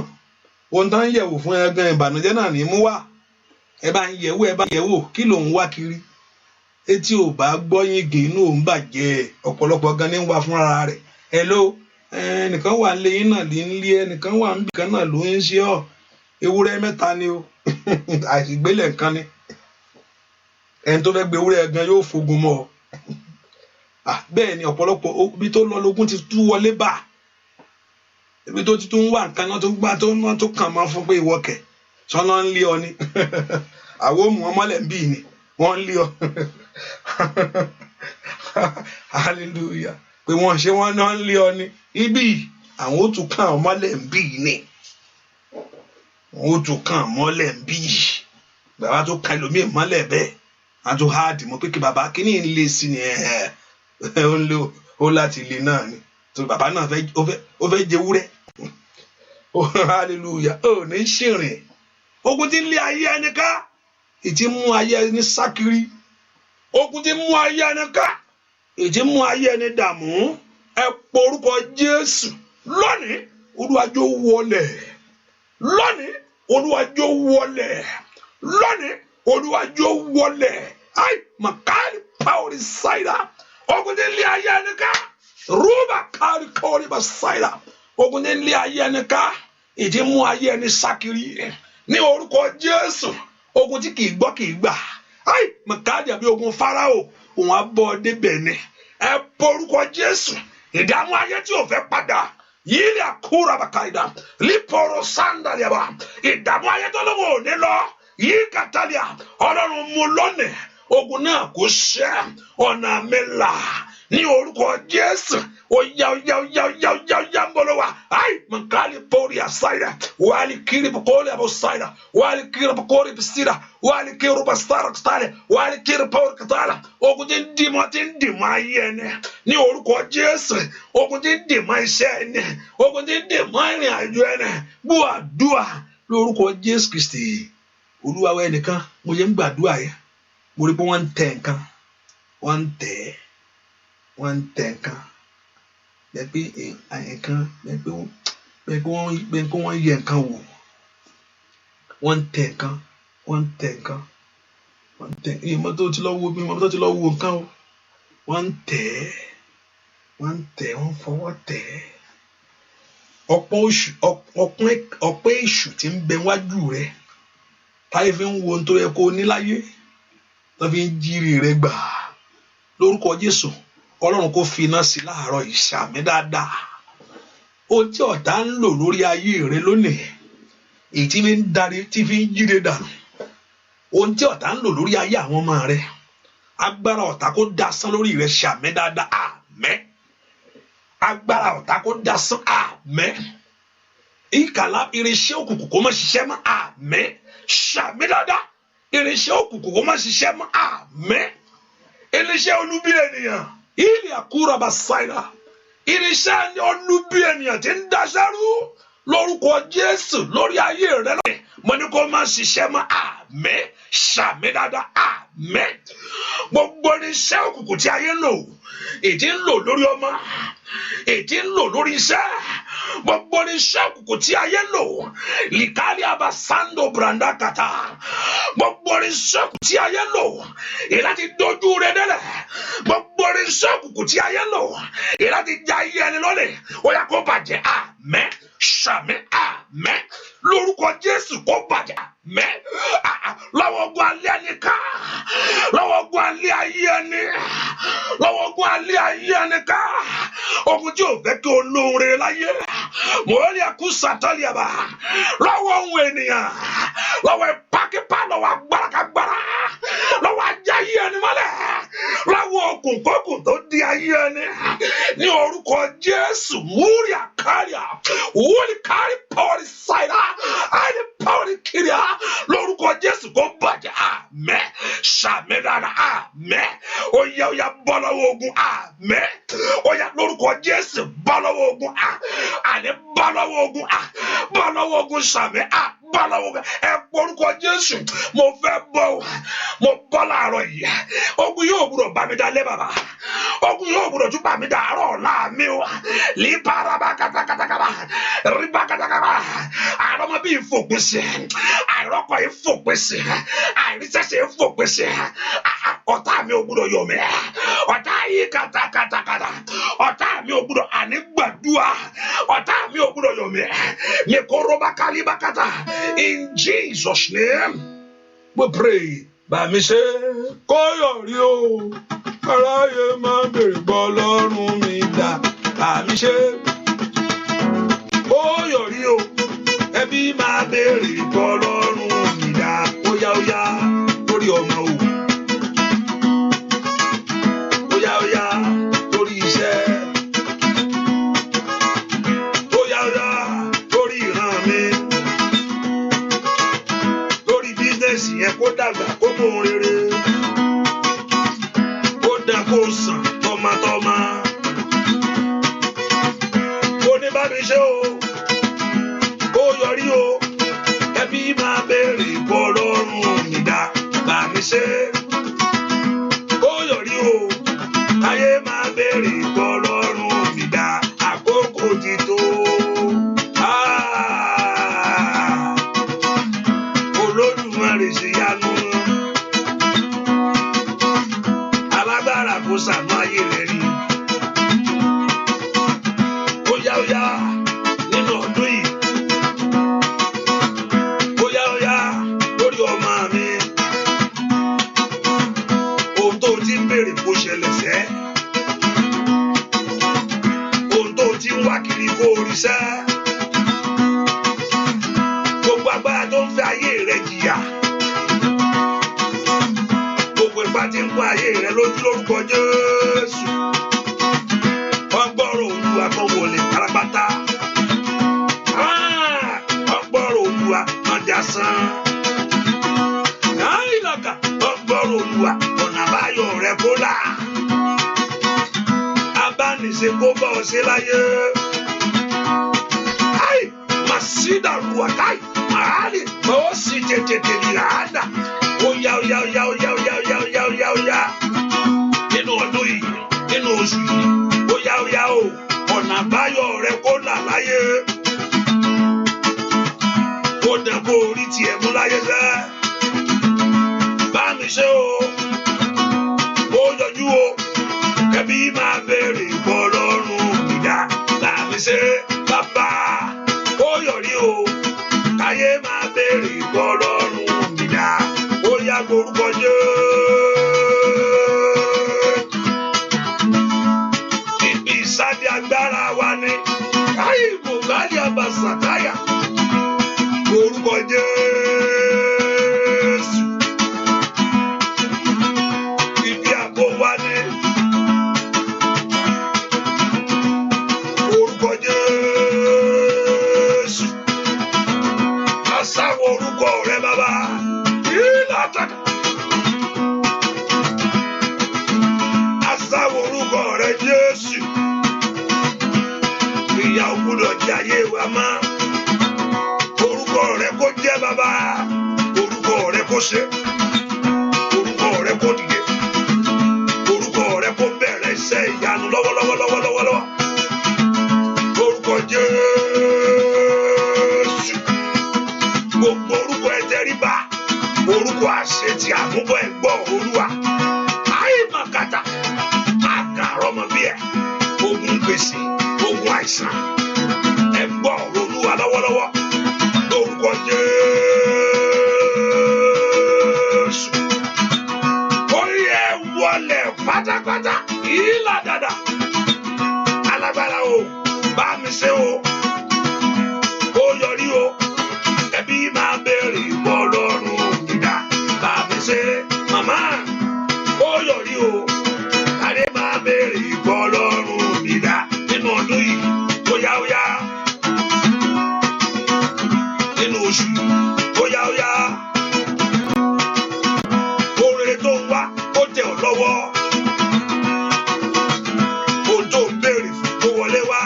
ohun tá ń yẹ̀wò fún ẹgbẹ́ ìbànújẹ́ náà ní mú wá ẹ bá ń yẹ̀wò kí ló ń wá kiri etí ò bá gbọ́ yíngì inú ò ń bàjẹ́ ọ̀pọ̀lọpọ̀ gan ní ń wá fúnra rẹ̀ hello ẹnìkan wà ń lé yín náà lè ń lé ẹnìkan wà ń bìkan náà ló ń ṣe ọ́ ewúrẹ́ mẹ́ta ni o àìsígbélẹ̀ nǹkan ni ẹni tó fẹ́ gbé ewúrẹ́ gan yóò fogun mọ́ ọ bẹ́ẹ̀ ni ọ̀pọ̀lọpọ̀ ibi tó lọ lógún ti tú wọlé bá ibi tó ti tún wà nǹkan náà tó gbá tó kàn máa fún pé ìwọ́kẹ̀ sọ́nà ń lé ọ ni àwọn òmù ọmọlẹ̀ ń bì ni wọ́n ń lé ọ hallelujah pé wọ́n ṣe wọ́n náà ń lé ọ ni ibi àwọn ó tún kàn ọmọlẹ̀ ń bì ni wọ́n ó tún kàn ọmọlẹ̀ ń bì bàbá tó ka ẹlòmíì mọ́lẹ̀ bẹ́ẹ̀ á tún háàdì mọ́ pé kí bàbá kíní ń lé sí ni ó láti lé náà ni tó bàbá náà ó fẹ́ jẹ wúrẹ́ hallelujah ó ní ṣìrìn ogun tí ń lé ayé ẹni ká ìtí mú ayé ẹni sákiri ogun tí mú ayé ẹni ká ìtí mú ayé ẹni dààmú ẹ pọ orúkọ Jésù lónìí Olúwa jọ̀ọ́ wọlé lónìí Olúwa jọ̀ọ́ wọlé lónìí Olúwa jọ̀ọ́ wọlé ai makari power side ogun tí ń lé ayé ẹni ká rúbà kárí kọ́ọ̀rì bá ṣáìlà ogun ní ilé ayé ẹni ká ìdí mú ayé ẹni sákiri ní orúkọ Jésù ogun tí kìí gbọ́ kìí gbà ai mọ̀káàdì àbí ogun Fáráò òun á bọ́ débẹ̀ ni ẹ bọ́ orúkọ Jésù ìdààmú ayé tí ò fẹ́ padà yìí lè kúrò àbàkàìdà lípọ̀rọ̀ sándàlìyàbà ìdààmú ayé tó lọ́wọ́ òní lọ yìí kàtàlíà Ọlọ́run mú lónìí ogun náà kò ṣẹ ọ̀nà mi là ní orúkọ Jésù oya ń bọ̀ lọ́wọ́ ai mankali pori asaida wali kiri pokoli abosaida wali kiri pokoli bisida wali kiri pastara kstale wali kiri pori katala ogun tí ń dìmọ̀ ayé ẹni ní orúkọ Jésù ogun tí ń dìmọ̀ iṣẹ́ ẹni ogun tí ń dìmọ̀ ìrìn àjò ẹni gbọ́ àdúrà lórúkọ Jésù Kristi Olúwa wa ẹnìkan mo yẹ ń gbàdúrà yẹn mo rí pé wọ́n ń tẹ̀ nǹkan wọ́n ń tẹ̀ nǹkan bẹ́ẹ̀ nǹkan bẹ́ẹ̀ wọ́n yẹ nǹkan wò wọ́n ń tẹ̀ nǹkan ìmọ̀ tó ti lọ wo nǹkan o wọ́n ń tẹ̀ wọ́n fọwọ́ tẹ̀ ọ̀pọ̀ èṣù tí ń bẹ wájú rẹ táyé fi ń wo ohun tó yẹ kó ní láyé tó fi ń jírí rẹ gbà lórúkọ Jésù Ọlọ́run kò fi iná sí láàárọ̀ ìṣàmì dáadáa ohun tí ọ̀tá ń lò lórí ayé rẹ lónìí èyí tí fi ń darí tí fi ń jíre dànù ohun tí ọ̀tá ń lò lórí ayé àwọn ọmọ rẹ agbára ọ̀tá kó dasán lórí rẹ ṣàmì dáadáa àmín agbára ọ̀tá kó dasán àmín ìkàlà irinṣẹ́ òkùnkùn kó má ṣiṣẹ́ mọ́ àmín ṣàmì dáadáa irinṣẹ́ òkùnkùn kó má ṣiṣẹ́ mọ́ àmín irinṣẹ́ olúbí ènìyàn ilé àkúrà bá ṣáìlà irinṣẹ́ olúbí ènìyàn tí ń daṣẹ́rú lórúkọ Jésù lórí ayé rẹ lónìí mo ní kó má ṣiṣẹ́ mọ́ àmín ṣàmì dáadáa àmín gbogbo irinṣẹ́ òkùnkùn tí ayé lò èdè ń lò lórí ọmọ èdè ń lò lórí iṣẹ́ gbogbo irinṣẹ́ òkùnkùn tí ayé lò likali abasando branda kata gbogbo irinṣẹ́ òkùnkùn tí ayé lò láti dojú rẹ délẹ̀ gbogbo irinṣẹ́ òkùnkùn tí ayé lò láti já ayé ẹni lọ́lẹ̀ ó yá kó bàjẹ́ àmín ṣàmì àmín lórúkọ Jésù kó bàjẹ́ àmín lọ́wọ́ ogun alẹ́ ẹni ká lọ́wọ́ ogun alẹ́ ayé ẹni lọ́wọ́ ogun alẹ́ ayé ẹni ká ogun tí ò fẹ́ kí o lóhun rere láyé mọ̀ọ́lì ẹ̀kú sàtọ́lìyàbá lọ́wọ́ ohun ènìyàn lọ́wọ́ ìpákípá lọ́wọ́ agbárakágbára lọ́wọ́ ajá ayé ẹni mọ́lẹ̀ lọ́wọ́ okùnkókùn tó di ayé ẹni ní orúkọ Jésù múrí àkáríà wúlì kárí pọ́ọ̀rì sáìdá àìní pọ́ọ̀rì kiri ṣàmì dára àmín ó yá bọ́ lọ́wọ́ ogun àmín ó yá lórúkọ Jésù bọ́ lọ́wọ́ ogun àní bọ́ lọ́wọ́ ogun ṣàmì bọ́ lọ́wọ́ ogun ẹ porúkọ Jésù mo fẹ́ bọ́ mo bọ́ láàárọ̀ yìí ogun yóò gbúdọ̀ bá mi dalẹ̀ bàbá ogun yóò gbúdọ̀ tún bá mi dàárọ̀ ọ̀la mi o líparaba kàtàkàtàkàtà rípa kàtàkàtà àrọ́mọ bíi fòpin sí àìrọ́kọ̀ yìí fòpin sí àìríṣẹ́ṣẹ́ fòpin sí ọ̀tá mi ò gbúdọ̀ yọ̀ mí ọ̀tá yìí kàtàkàtàkàtà ọ̀tá mi ò gbúdọ̀ ànígbàdúà ọ̀tá mi ò gbúdọ̀ yọ̀ mí mi kò rọ́bà kálíbà kàtà in Jesus name we pray. Bàmí ṣe kó yọrí o aráyé máa bèrè bọ́ lọ́rùn mi dà bàmí ṣe kó yọrí o ẹbí máa bèrè bọ́ lọ́rùn mi dà óyá lórí ọmọ o óyá lórí iṣẹ́ óyá lórí ìran mi lórí bísínẹ́sì yẹn kó dàgbà kó mú un rere kó dà kó sàn tọmọtọmọ kó ní bá mi ṣe o kó yọrí o ẹbí máa bèrè bọ́ lọ́rùn mi dá bá mi ṣe kó yọrí o ayé máa bèrè bọ́ lọ́rùn mi dá àkókò ti tó. Olódùmarè ṣe yanu alágbára kó ṣàánú ayé rẹ̀ rí óyá nínú ọdún yìí óyá lórí ọmọ mi ohun tó ti ń béèrè kó ṣẹlẹ̀ sẹ́ ohun tó ti ń wá kiri kó oríṣẹ́ gbogbo agbára tó ń fẹ́ ayé rẹ̀ jìyà gbogbo ipá tí ń kó ayé rẹ̀ lójú lórúkọ Jésù ọgbọ́rọ̀ Olúwa tó wọlé pátápátá ọgbọ́rọ̀ Olúwa máa jà sán ìlàkà ọgbọ́rọ̀ Olúwa ọ̀nà àbáyọ rẹ̀ kó là abániṣe kó bá ọ ṣe láyé masida ruakai mahali maosi tètè lirada óyá nínú ọdún yìí nínú oṣù yìí óyá o ọ̀nà àbáyọ rẹ kó là láyé kó dàn kó orí tiẹ̀ mú láyé sẹ́ bá mi ṣe o ó yọjú o kẹbí máa bèrè bọ́ lọ́rùn mi dá bá mi ṣe bàbá ó yọrí o káyé máa bèrè bọ́ lọ́rùn mi dá ó yá gbórúkọ jẹ́ ibi ìsádi agbára wa ni káyé bòbálì àbàṣàtáyà gbórúkọ Jésù ibi àbò wa ni orúkọ Jésù asáwọ orúkọ rẹ bàbá ìlàtàkà asáwọ orúkọ rẹ Jésù ìyà ò gbọdọ̀ jẹ ayé wa mọ́ orúkọ rẹ kó jẹ́ bàbá orúkọ rẹ kó ṣe orúkọ rẹ kó dìde orúkọ rẹ kó bẹ̀rẹ̀ iṣẹ́ ìyanu lọ́wọ́lọ́wọ́ orúkọ Jésù gbogbo orúkọ ẹtẹríba orúkọ àṣẹ tí àmúbọ ẹgbọ Olúwa àìmọ̀kàtà àgàrọmọ bí ẹ ogun gbèsè ogun àìsàn ẹgbọ Olúwa lọ́wọ́lọ́wọ́ lórúkọ Jésù orí ẹ wọlé pátápátá ìlà dada alágbára o bá mi ṣe o ó yọrí o ẹbí máa bèrè bọ́ lọ́rùn ìdá bá mi ṣe màmá ó yọrí o adé máa bèrè bọ́ lọ́rùn ìdá nínú ọdún yìí óyá nínú oṣù óyá orere tó lọ́wọ́. Ohun tó ń béèrè fún kó wọlé wá.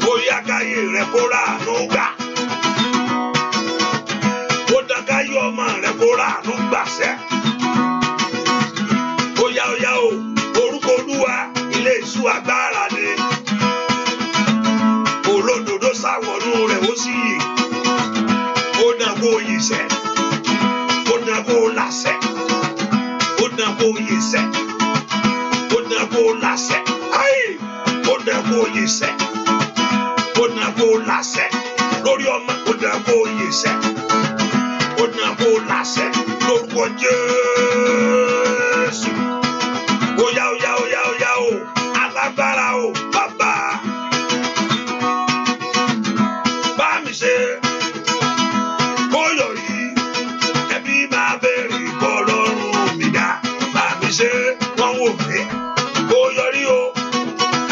Bóyá káyé rẹ kó ráàánú gbà. Ó dá káyé ọmọ rẹ kó ráàánú gbàṣẹ. Óyá o, orúkọ Olúwa ilé ìṣú agbára ni. Olódodo sáwọnú rẹ̀ ó sì yè. Ó dán kó yìíṣẹ́. Ó dán kó làṣẹ. Ó dán kó yìíṣẹ́. Ó dán kó làṣẹ. Ó dán kó yìíṣẹ́. Ó dán kó làṣẹ. Lórí ọmọ ó dán kó yìíṣẹ́. Ó dán kó làṣẹ. Lórúkọ Jésù. Óyá o, alágbára o, bàbá. Bá mi ṣe. Bóyọ̀ yìí, ẹbí máa bẹ̀rẹ̀ ìkọ́ lọ́rùn mi dá. Bá mi ṣe, wọ́n wò mí. Bóyọ̀ rí o,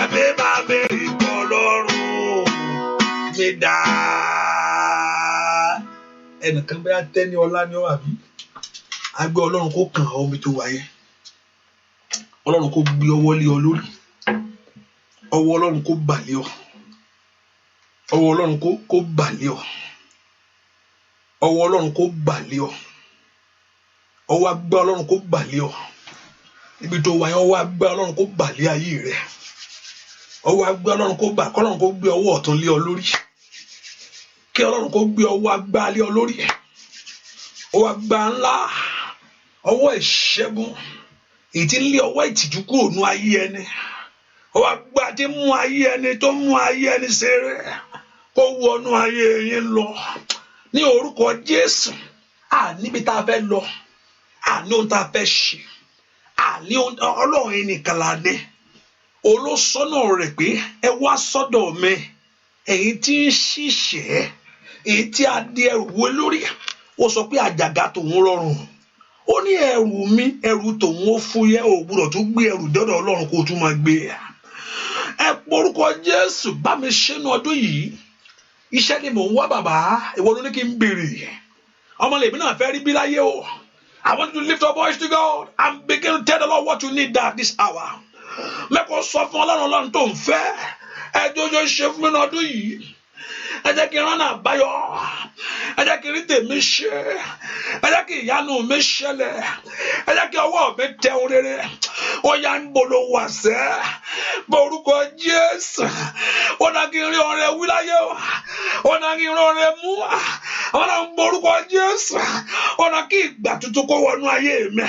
ẹbí máa bẹ̀rẹ̀ ìkọ́ lọ́rùn mi dá. Ẹnìkan bẹ́ẹ̀ tẹ́ni ọlá ni ó wà bí. Agbẹ́ Ọlọ́run kó kàn ọ́ omi tó wáyé. Ọlọ́run kó gbé ọwọ́ lé ọ lórí. Ọwọ́ Ọlọ́run kó bà lé ọ. Ọwọ́ Ọlọ́run kó bà lé ọ. Ọwọ́ Ọlọ́run kó bà lé ọ. Ọwọ́ agbá Ọlọ́run kó bà lé ọ. Ibi tó wáyé ọwọ́ agbá Ọlọ́run kó bà lé ayé rẹ. Ọwọ́ agbá Ọlọ́run kó bà kọ́lọ́run kó gbé ọwọ́ ọ̀tún lé ọ lórí. Kí Ọlọ́run kó gbé ọwọ́ agbá lé ọ lórí. Ọwọ́ agbá ńlá. Ọwọ́ ìṣẹ́gun. Èyí tí ń lé ọwọ́ ìtìjú kúrò nú ayé ẹni. Ọwọ́ agbá tí mú ayé ẹni tó mú ayé ẹni ṣeré. Kó wọnú ayé yín lọ. Ní orúkọ Jésù. Níbi tá a fẹ́ lọ. Ní ohun tá a fẹ́ ṣe. Ní Ọlọ́run ẹnìkan la ní. Olóṣọ́nà rẹ̀ pé ẹ wá sọ́dọ̀ mi. Èyí tí ń ṣiṣẹ́. Èyí tí a di ẹrù wé lórí. Ó sọ pé àjàgà tòun rọrùn. Ó ní ẹrù mi, ẹrù tòun ó fúyẹ́, ò gbọ́dọ̀ tún gbé ẹrù dọ́dọ̀ Ọlọ́run kó tún máa gbé. Ẹ porúkọ Jésù bá mi ṣẹ́nu ọdún yìí. Iṣẹ́ ni mò ń wá bàbá, ìwọ ló ní kí n béèrè. Ọmọ lèmi náà fẹ́ rí bí láyé o. I want you to lift your voice to God and begin to tell the Lord what you need at this hour. Mẹ́kọ̀ọ́ sọ fún Ọlọ́run tó ń fẹ́. Ẹ jọjọ ṣe fún mi ní ọdún yìí. Ẹ jẹ́ kí n rán àbáyọ. Ẹ jẹ́ kí n rí tèmi ṣe. Ẹ jẹ́ kí ìyanu mi ṣẹlẹ̀. Ẹ jẹ́ kí ọwọ́ mi tẹ ohun rere. Ó yá ń bolo wà sẹ́. Borúkọ Jésù. Ó dá kí n rí ọrẹ wí láyé o. Ó dá kí n rí ọrẹ mú. Àwọn náà ń borúkọ Jésù. Ó dá kí ìgbà tuntun kó wọnú ayé mi.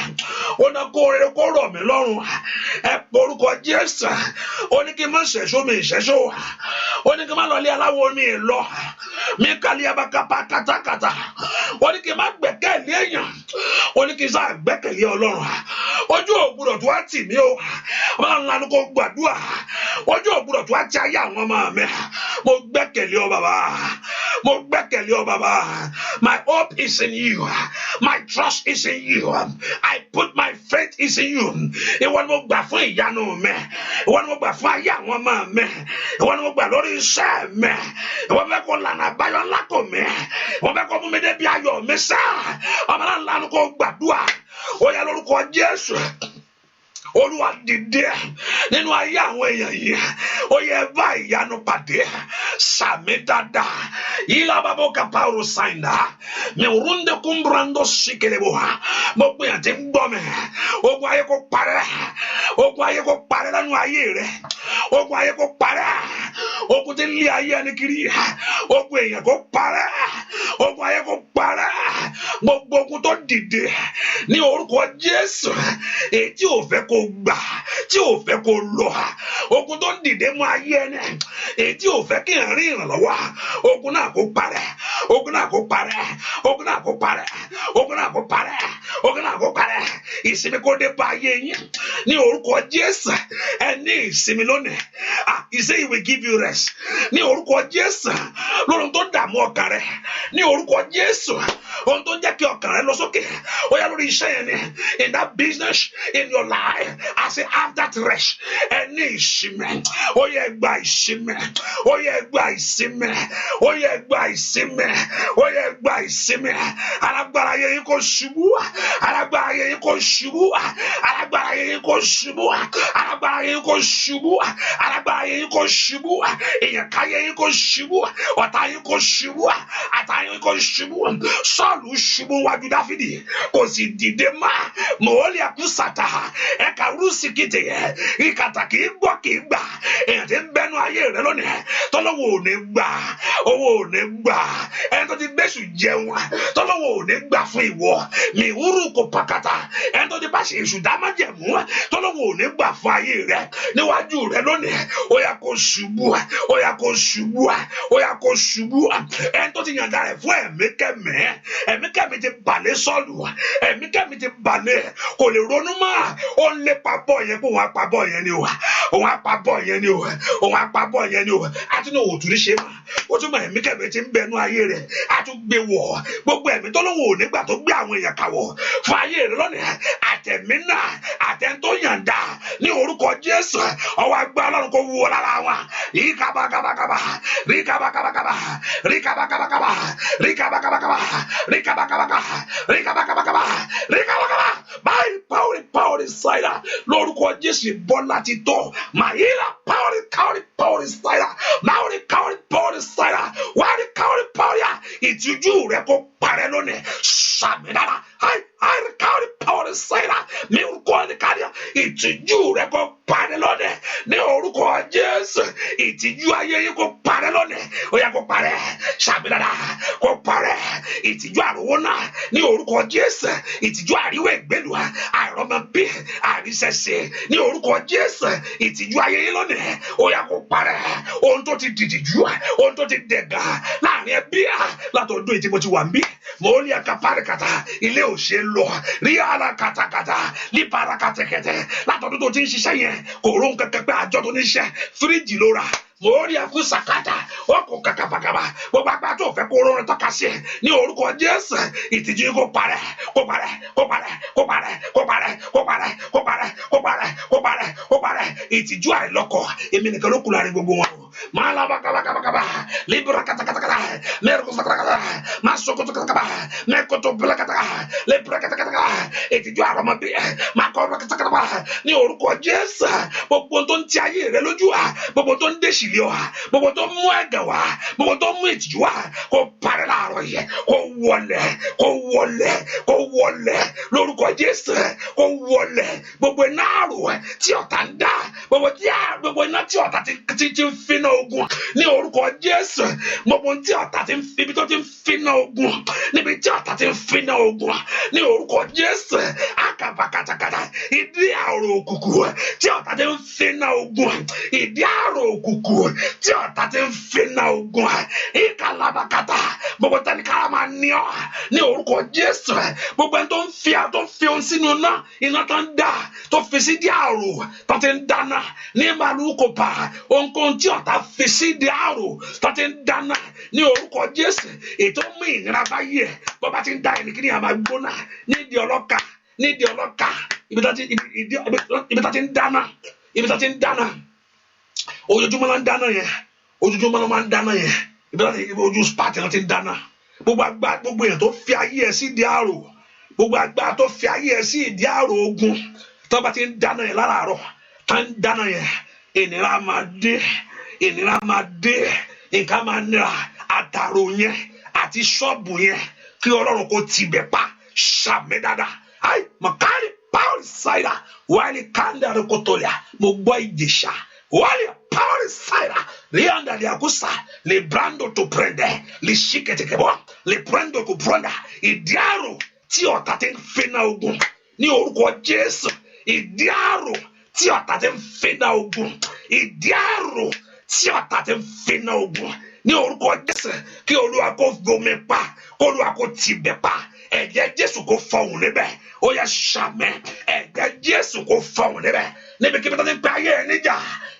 Ó dá kó rere kó rọ̀ mí lọ́rùn. Ẹ borúkọ Jésù. Ó ní kí n má ṣẹ̀ṣọ́ mi ìṣẹ́ṣọ́. Ó ní kí n má lọ lé aláwo mi lọ. Mi kàlí abakapa katakata. Ó ní kí n má gbẹ́kẹ̀lé èèyàn. Ó ní kí n sá gbẹ́kẹ̀lé Ọlọ́run. Ojú ògbúdọ̀ tó wá tì mí o. Ọmọ ńlá ni kò gbàdúrà. Ojú ògbúdọ̀ tó wá ti ayé àwọn ọmọ mi. Mo gbẹ́kẹ̀lé ọ bàbá. Mo gbẹ́kẹ̀lé ọ bàbá. My hope is in you. My trust is in you. I put my faith is in you. Ìwọ ni mo gbà fún ìyanu mi. Ìwọ ni mo gbà fún ayé àwọn ọmọ mi. Ìwọ ni mo gbà lórí iṣẹ́ mi. Ìwọ fẹ́ kó lànà àbáyọ ńlá kò mí. Ìwọ fẹ́ kó mú mi débi ayọ̀ mi sá. Ọmọ ńlá ni kò gbàdúrà. Ó yá lórúkọ Jésù. Olúwa dìde nínú ayé àwọn èèyàn yìí. Ó yẹ bá ìyanu pàdé. Sàmì dáadáa. Ìlà bàbá kàpàrọ̀ sáìnà. Mi rúndé kúmbrandó síkèlébò. Mo gbìyànjú ń gbọ́ mi. Ogun ayé kò parẹ́. Ogun ayé kò parẹ́ lánú ayé rẹ̀. Ogun ayé kò parẹ́. Ogun tí ń lé ayé ẹni kiri. Ogun èèyàn kò parẹ́. Ogun ayé kò parẹ́. Gbogbo ogun tó dìde ní orúkọ Jésù. Èyí tí ò fẹ́ kó gbà, tí ò fẹ́ kó lọ. Ogun tó dìde mọ́ ayé ẹni. Èyí tí ò fẹ́ kí n rí ìrànlọ́wọ́. Ogun náà kò parẹ́. Ogun náà kò parẹ́. Ogun náà kò parẹ́. Ogun náà kò parẹ́. Ogun náà kò parẹ́. Ìsinmi kó dé bá ayé yín. Ní orúkọ Jésù. Ẹ ní ìsinmi lónìí. He say he will give you rest. Ní orúkọ Jésù. Lọ́run tó dààmú ọkàn rẹ̀. Ní orúkọ Jésù. ohun tó jẹ́ kí ọkàn rẹ lọ sókè ó yá lórí iṣẹ́ yẹn ni in that business in your life I say have that rest ẹni ìsinmi ó yẹ gba ìsinmi ó yẹ gba ìsinmi ó yẹ gba ìsinmi ó yẹ gba ìsinmi alágbára yẹn kò ṣubú alágbára yẹn kò ṣubú alágbára yẹn kò ṣubú alágbára yẹn kò ṣubú alágbára yẹn kò ṣubú èèyàn ká yẹn kò ṣubú ọ̀tá yẹn kò ṣubú àtá yẹn kò ṣubú Sọ́ọ̀lù ṣubú wájú Dáfídì kò sì dìde má mọ̀ọ́lì àkúsàtà ẹ̀ka rúsìkìtì ìkàtà kì í gbọ́ kì í gbà èèyàn ti ń bẹnu ayé rẹ lónìí tọ́lọ́wọ́ ò ní gbà owó ò ní gbà ẹni tó ti gbèsù jẹun tọ́lọ́wọ́ ò ní gbà fún ìwọ mi wúrú kò pàkàtà ẹni tó ti bá ṣe èṣù dá má jẹ̀mú tọ́lọ́wọ́ ò ní gbà fún ayé rẹ níwájú rẹ lónìí ó yá kó ṣubú ó yá kó ṣubú ó yá kó ṣubú ẹni tó ti yànda rẹ fún ẹ̀mí kẹ́mi ti balẹ̀ Sọ́ọ̀lù ẹ̀mí kẹ́mi ti balẹ̀ kò lè ronú mọ́ ó ń lépa bọ́ yẹn pé òun á pa bọ́ yẹn ni o òun á pa bọ́ yẹn ni o òun á pa bọ́ yẹn ni o àti ní òtún ní ṣe mà ó tún mọ ẹ̀mí kẹ́mi ti ń bẹnu ayé rẹ̀ á tún gbé wọ̀ gbogbo ẹ̀mí tó lóun ò nígbà tó gbé àwọn èèyàn kàwọ̀ fún ayé rẹ̀ lónìí àtẹ̀mí náà àtẹ̀ntó yànda ní orúkọ Jésù ọwọ́ agbá Ọlọ́run kò wúwo lára wọn yìí kábàkábàkábà rí kábàkábàkábà rí kábàkábàkábà rí kábàkábàkábà rí kábàkábàkábà rí kábàkábàkábà rí kábàkábà báyìí power inside lórúkọ Jésù bọ́lá ti tọ́ màyílà power inside máwùrí power inside wáyé power yà ìtìjú rẹ kó parẹ́ lónìí sàmì dára power inside mi ò kọ́ ní káríà ìtìjú rẹ kó parẹ́ lónìí ní orúkọ Jésù ìtìjú ayé yìí kó parẹ́ lónìí ó yá kó parẹ́ sàmì dára kó parẹ́ ìtìjú àrùwó náà ní orúkọ Jésù ìtìjú àríwé ìgbélu àìrọ́mọ bí àríṣẹ́ṣe ní orúkọ Jésù ìtìjú ayé yìí lónìí ó yá kó parẹ́ ohun tó ti dìdìjú ohun tó ti dẹ̀gà láàrin ẹbí látọ̀dún ètí mo ti wà ń bí mo ní ẹ̀ka párikàtà ilé ò ṣe lọ rí ara kàtàkàtà ní parakàtẹ̀kẹ̀tẹ̀ látọ̀dún tó ti ń ṣiṣẹ́ yẹn kò rún kankan pé àjọ tó ní ṣiṣẹ́ fíríjì ló rà mo rí ẹkú sàkátà wọn kò kàkàbàkàbà gbogbo àgbà tó fẹ́ kó rọrùn tọ́ka sí ní orúkọ Jésù ìtìjú kó parẹ́ kó parẹ́ kó parẹ́ kó parẹ́ kó parẹ́ kó parẹ́ kó parẹ́ kó parẹ́ kó parẹ́ kó parẹ́ ìtìjú àìlọ́kọ èmi nìkan ló kù láàrin gbogbo wọn máa lábà kàbàkàbàkàbà libra kàtàkàtàkàtà mẹ́rìkò sàkàtàkàtà máa sọkòtò kàtàkàtà mẹ́kòtò bìlàkàtà libra kàtàkàtà ìtìjú àrọ̀mọbí máa kọ́ kàtàkàtà ní orúkọ Jésù gbogbo tó ń ti ayé rẹ lójú gbogbo tó ń dèṣì gbogbo tó mú ẹ̀gàn wá gbogbo tó mú ìtìjú wá kó parẹ́ láàárọ̀ yẹ kó wọlé lórúkọ Jésù kó wọlé gbogbo iná àrò tí ọ̀tá ń dá gbogbo iná tí ọ̀tá ti ń finá ogun ní orúkọ Jésù gbogbo tí ọ̀tá ti ń ibi tó ti ń finá ogun níbi tí ọ̀tá ti ń finá ogun ní orúkọ Jésù àkàbàkàtàkàtà ìdí àrò òkùnkùn tí ọ̀tá ti ń finá ogun ìdí àrò òkùnkùn tí ọ̀tá ti ń finá ogun ìkàlàbàkàtà gbogbo tẹni kára máa ní ọ ní orúkọ Jésù gbogbo ẹni tó ń fi ohun sínú iná tó ń dà tó fi sí di àrò tó ti ń dáná ní màlúù pa ohunkóhun tí ọ̀tá fi sí di àrò tó ti ń dáná ní orúkọ Jésù ètò mú ìnira bá yẹ bó bá ti ń dá ẹni kí ni a máa gbóná nídìí ọlọ́kà ibi tó ti ń dáná ojoojúmọ́ ló ń dáná yẹn ojoojúmọ́ ló máa ń dáná yẹn ibi láti ojú spati láti ń dáná gbogbo èèyàn tó fi ayé ẹ sí ìdí àrò gbogbo agbára tó fi ayé ẹ sí ìdí àrò ogun tó bá ti ń dáná yẹn láràárọ̀ tá ń dáná yẹn ìnira máa dé nǹkan máa nira àtàrò yẹn àti ṣọ́ọ̀bù yẹn kí Ọlọ́run kó tibẹ̀ pa ṣàmì dáadáa ai mọ̀kárí power side wáyé kanda rẹ̀ kó tó lẹ̀ mo gbọ́ ìjẹ̀ṣà wáyé power side rianda liakusa le brando to prende le shikete kebo le prendo ko pronda ìdíàrò tí ọ̀tá ti ń fínà ogun ní orúkọ Jésù ìdíàrò tí ọ̀tá ti ń fínà ogun ìdíàrò tí ọ̀tá ti ń fínà ogun ní orúkọ Jésù kí Olúwa kó gbomi pa kó Olúwa kó tibẹ̀ pa ẹ̀jẹ̀ Jésù kó fọhùn níbẹ̀ ó yẹ ṣàmẹ́ ẹ̀jẹ̀ Jésù kó fọhùn níbẹ̀ níbikíbi tó ti ń pe ayé ẹ níjà,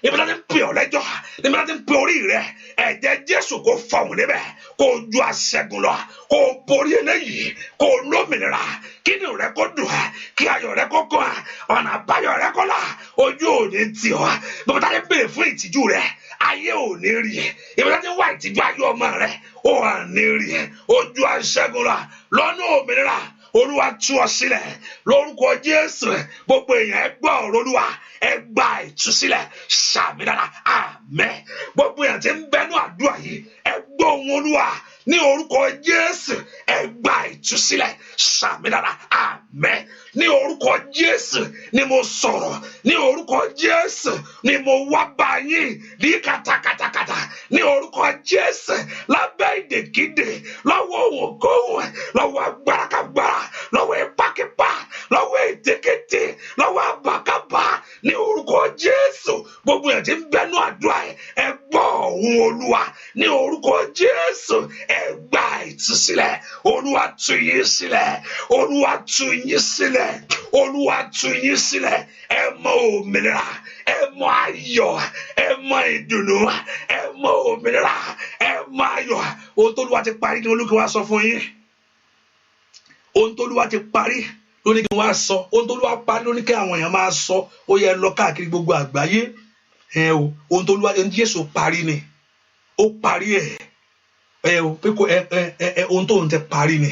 ibi tó ti ń pe ọ lẹ́jọ́, níbi tó ti ń pe orí rẹ, ẹ̀jẹ̀ Jésù kó fọhùn níbẹ̀, kó ju àṣẹ́gun lọ, kó borí eléyìí, kó lómìnira, kí ni rẹ kó dùn, kí ayọ̀ rẹ kó kàn, ọ̀nà àbáyọ rẹ kó là, ojú ò ní tì ọ́, bàbá tá a ti béèrè fún ìtìjú rẹ, ayé ò ní rí ẹ, ibi tá a ti wá ìtìjú ayé ọmọ rẹ, ó wà ní rí ẹ, ojú àṣẹ́gun lọ, lọ́nà òmìnira. Olúwa tú ọ sílẹ̀ lórúkọ Jésù. Gbogbo èèyàn ẹ gbọ́ ọ̀rọ̀ Olúwa, ẹ gba ìtúsílẹ̀, ṣàmì dára, àmín. Gbogbo èèyàn tí ń bẹnu àdúrà yìí, ẹ gbọ́ ohùn Olúwa ní orúkọ Jésù, ẹ gba ìtúsílẹ̀, ṣàmì dára, àmín. Ní orúkọ Jésù ni mo sọ̀rọ̀, ní orúkọ Jésù ni mo wá bá yín ní kàtàkàtàkàtà, ní orúkọ Jésù, lábẹ́ ìdèkídè, lọ́wọ́ òwòkóhùn, lọ́wọ́ agbárakágbára, lọ́wọ́ ipákípá, lọ́wọ́ ètekéte, lọ́wọ́ àbákábá, ní orúkọ Jésù. Gbogbo ẹ̀ tí ń bẹnu àdúrà ẹ gbọ́ ohùn Olúwa, ní orúkọ Jésù, ẹ gba ìtúsílẹ̀. Olúwa tú yín sílẹ̀, Olúwa tú yín sílẹ̀, Olúwa tú yín sílẹ̀. Ẹ mọ òmìnira, ẹ mọ ayọ̀, ẹ mọ ìdùnnú, ẹ mọ òmìnira, ẹ mọ ayọ̀. Ohun tó Olúwa ti parí ni Olúwa wá sọ fún yín. Ohun tó Olúwa ti parí ló ní kí wọ́n á sọ. Ohun tó Olúwa parí ló ní kí àwọn èèyàn máa sọ. Ó yẹ lọ káàkiri gbogbo àgbáyé. Ohun tó Olúwa Jésù parí ni. Ó parí ẹ̀. Ohun tó ń tẹ parí ni.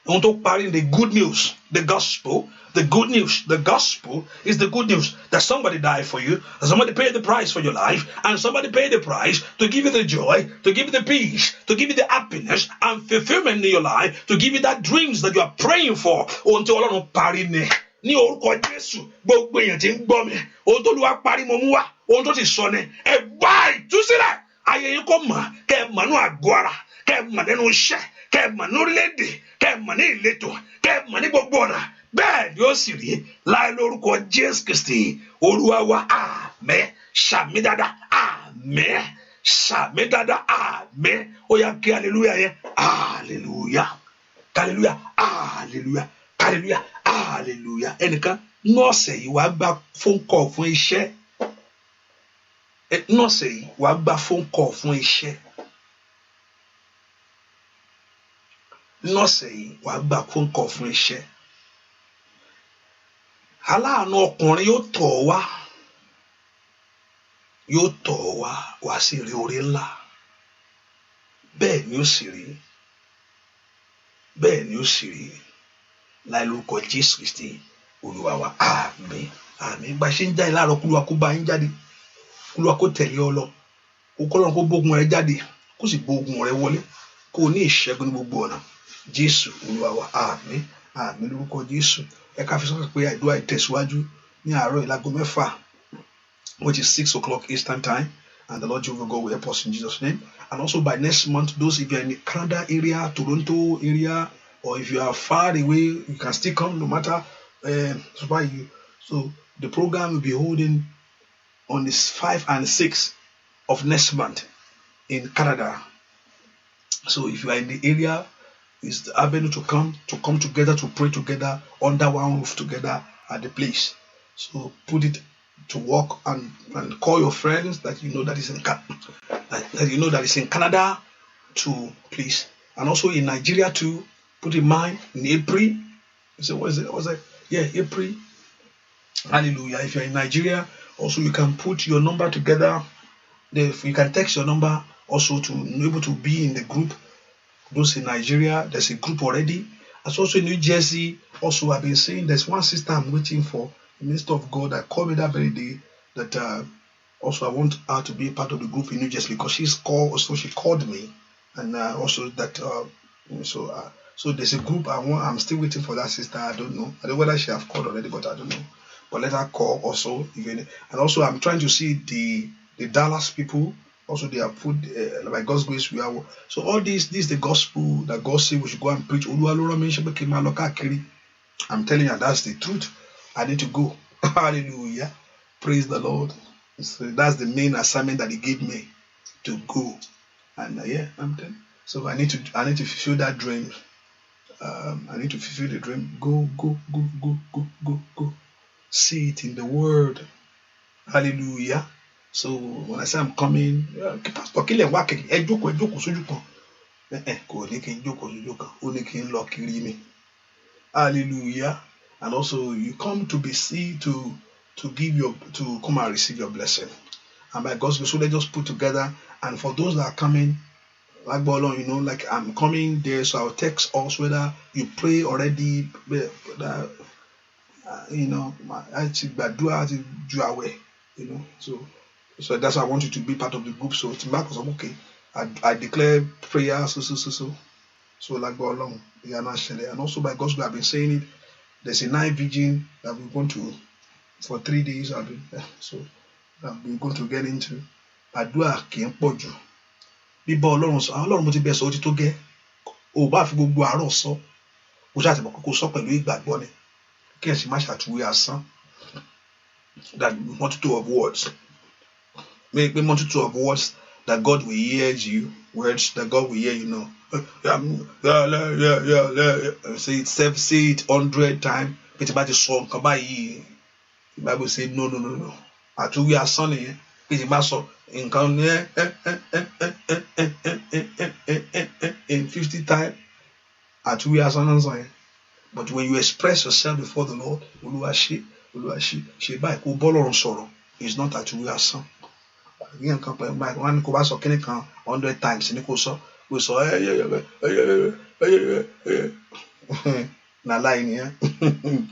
Ohun tó parí ni the good news, the gospel. The good news, the gospel is the good news that somebody died for you, that somebody paid the price for your life, and somebody paid the price to give you the joy, to give you the peace, to give you the happiness and fulfillment in your life, to give you that dreams that you are praying for. Ohun tí Ọlọ́run parí ni. Ní orúkọ Jésù, gbogbo èèyàn tí ń gbọ́ mi, ohun tó Olúwa parí mo mú wá, ohun tó ti sọ ni, ẹ gbà ìtúsílẹ̀. Ayé yín kó mọ̀, kẹ́ ẹ mọ̀ nínú àgọ́ ara, kẹ́ ẹ mọ̀ nínú iṣẹ́, kẹ́ ẹ mọ̀ ní orílẹ̀-èdè, kẹ́ ẹ mọ̀ ní ìletò, kẹ́ ẹ mọ̀ ní gbogbo ọ̀nà. Bẹ́ẹ̀ ni ó sì rí láì lórúkọ Jésù Kristi Olúwa wa, àmín. Ṣàmì dáadáa, àmín. Ṣàmì dáadáa, àmín. Ó yá kí hallelujah yẹn, hallelujah, hallelujah, hallelujah, hallelujah, hallelujah. Ẹnìkan nọ́ọ̀sẹ̀ yìí wàá gba phone call fún iṣẹ́. Nọ́ọ̀sẹ̀ yìí wàá gba phone call fún iṣẹ́. Nọ́ọ̀sẹ̀ yìí wàá gba phone call fún iṣẹ́. Aláàánú ọkùnrin yóò tọ̀ ọ́ wá, yóò tọ̀ ọ́ wá, wá sí rí orí ńlá. Bẹ́ẹ̀ ni ó sì rí, bẹ́ẹ̀ ni ó sì rí láì lórúkọ Jésù Kristi Olúwa wa, àmín, àmín. Bá ṣe ń jáde láàárọ̀, k'Olúwa kó bá yín jáde, k'Olúwa kó tẹ̀lé ọ lọ, k'Ọlọ́run kó bógun rẹ jáde, kó sì bógun rẹ wọlé, kó o ní ìṣẹ́gun ní gbogbo ọ̀nà. Jésù Olúwa wa, àmín, àmín lórúkọ Jésù. Ẹ ká fi sọ́kàn pé àdúrà ìtẹ̀síwájú ní àárọ̀ ìlágo 6, which is 6 o'clock Eastern time, and the Lord Jehovah God will help us in Jesus' name. And also by next month, those if you're in the Canada area, Toronto area, or if you are far away, you can still come no matter why you. So the program will be holding on the 5 and 6 of next month in Canada. So if you are in the area, it's the avenue to come together, to pray together under one roof together at the place. So put it to work and call your friends that you know that is in Canada to please, and also in Nigeria too. Put in mind in April. You say, what is it? What's that? Yeah, April. Hallelujah. If you're in Nigeria, also you can put your number together. You can text your number also to be able to be in the group. Those in Nigeria, there's a group already. As also in New Jersey, also I've been saying there's one sister I'm waiting for, the minister of God, that called me that very day that also I want her to be a part of the group in New Jersey because she called me, and also that so there's a group I'm still waiting for that sister. I don't know whether she have called already, but I don't know. But let her call also. And also I'm trying to see the Dallas people. Also, they have put, by God's grace, we are. So all this is the gospel that God said we should go and preach. I'm telling you, that's the truth. I need to go. Hallelujah. Praise the Lord. So that's the main assignment that He gave me, to go. And I'm telling you. So I need to fulfill that dream. I need to fulfill the dream. Go. See it in the Word. Hallelujah. So when I say I'm coming, Pastor Kile wake ejoko sójú kan. Kò ní kí n jókòó sójú kan. Ó ní kí n lọ kiri mi. Hallelujah. And also you come to be see to come and receive your blessing. And by God's grace, so let's just put together. And for those that are coming, like Bolon, like I'm coming there, so I'll text us whether you pray already, so that's why I want you to be part of the group. So it's back, okay, I declare prayer, so like Bolon, and also by God's grace, I've been saying it. There's a night vigil that we're going to for 3 days. I've been going to get into. Àdúrà kì í pọ̀ jù. Bíbá Ọlọ́run sọ, Ọlọ́run mo ti bẹ̀ sọ ó ti tó gẹ́. O bá fi gbogbo àárọ̀ sọ. O ṣáà ti mọ̀ kókó sọ pẹ̀lú ìgbàgbọ́ ni. Kí ẹ sì má ṣàtúwé asán. That multitude of words. Make multitude of words that God will hear you. Words that God will hear you know. Say it 100 times. Pété bá ti sọ nǹkan báyìí. The Bible say no. Àtúwé asán nìyẹn. Pété bá sọ nǹkan in 50 times. Àtúwé asán náà sọ yẹn. But when you express yourself before the Lord, Olúwa ṣe báyìí kó bọ́lọ́run sọ̀rọ̀. It's not àtúwé asán. Again, one kò bá sọ kíní kan 100 times ní kò sọ. We sọ na lie nìyẹn.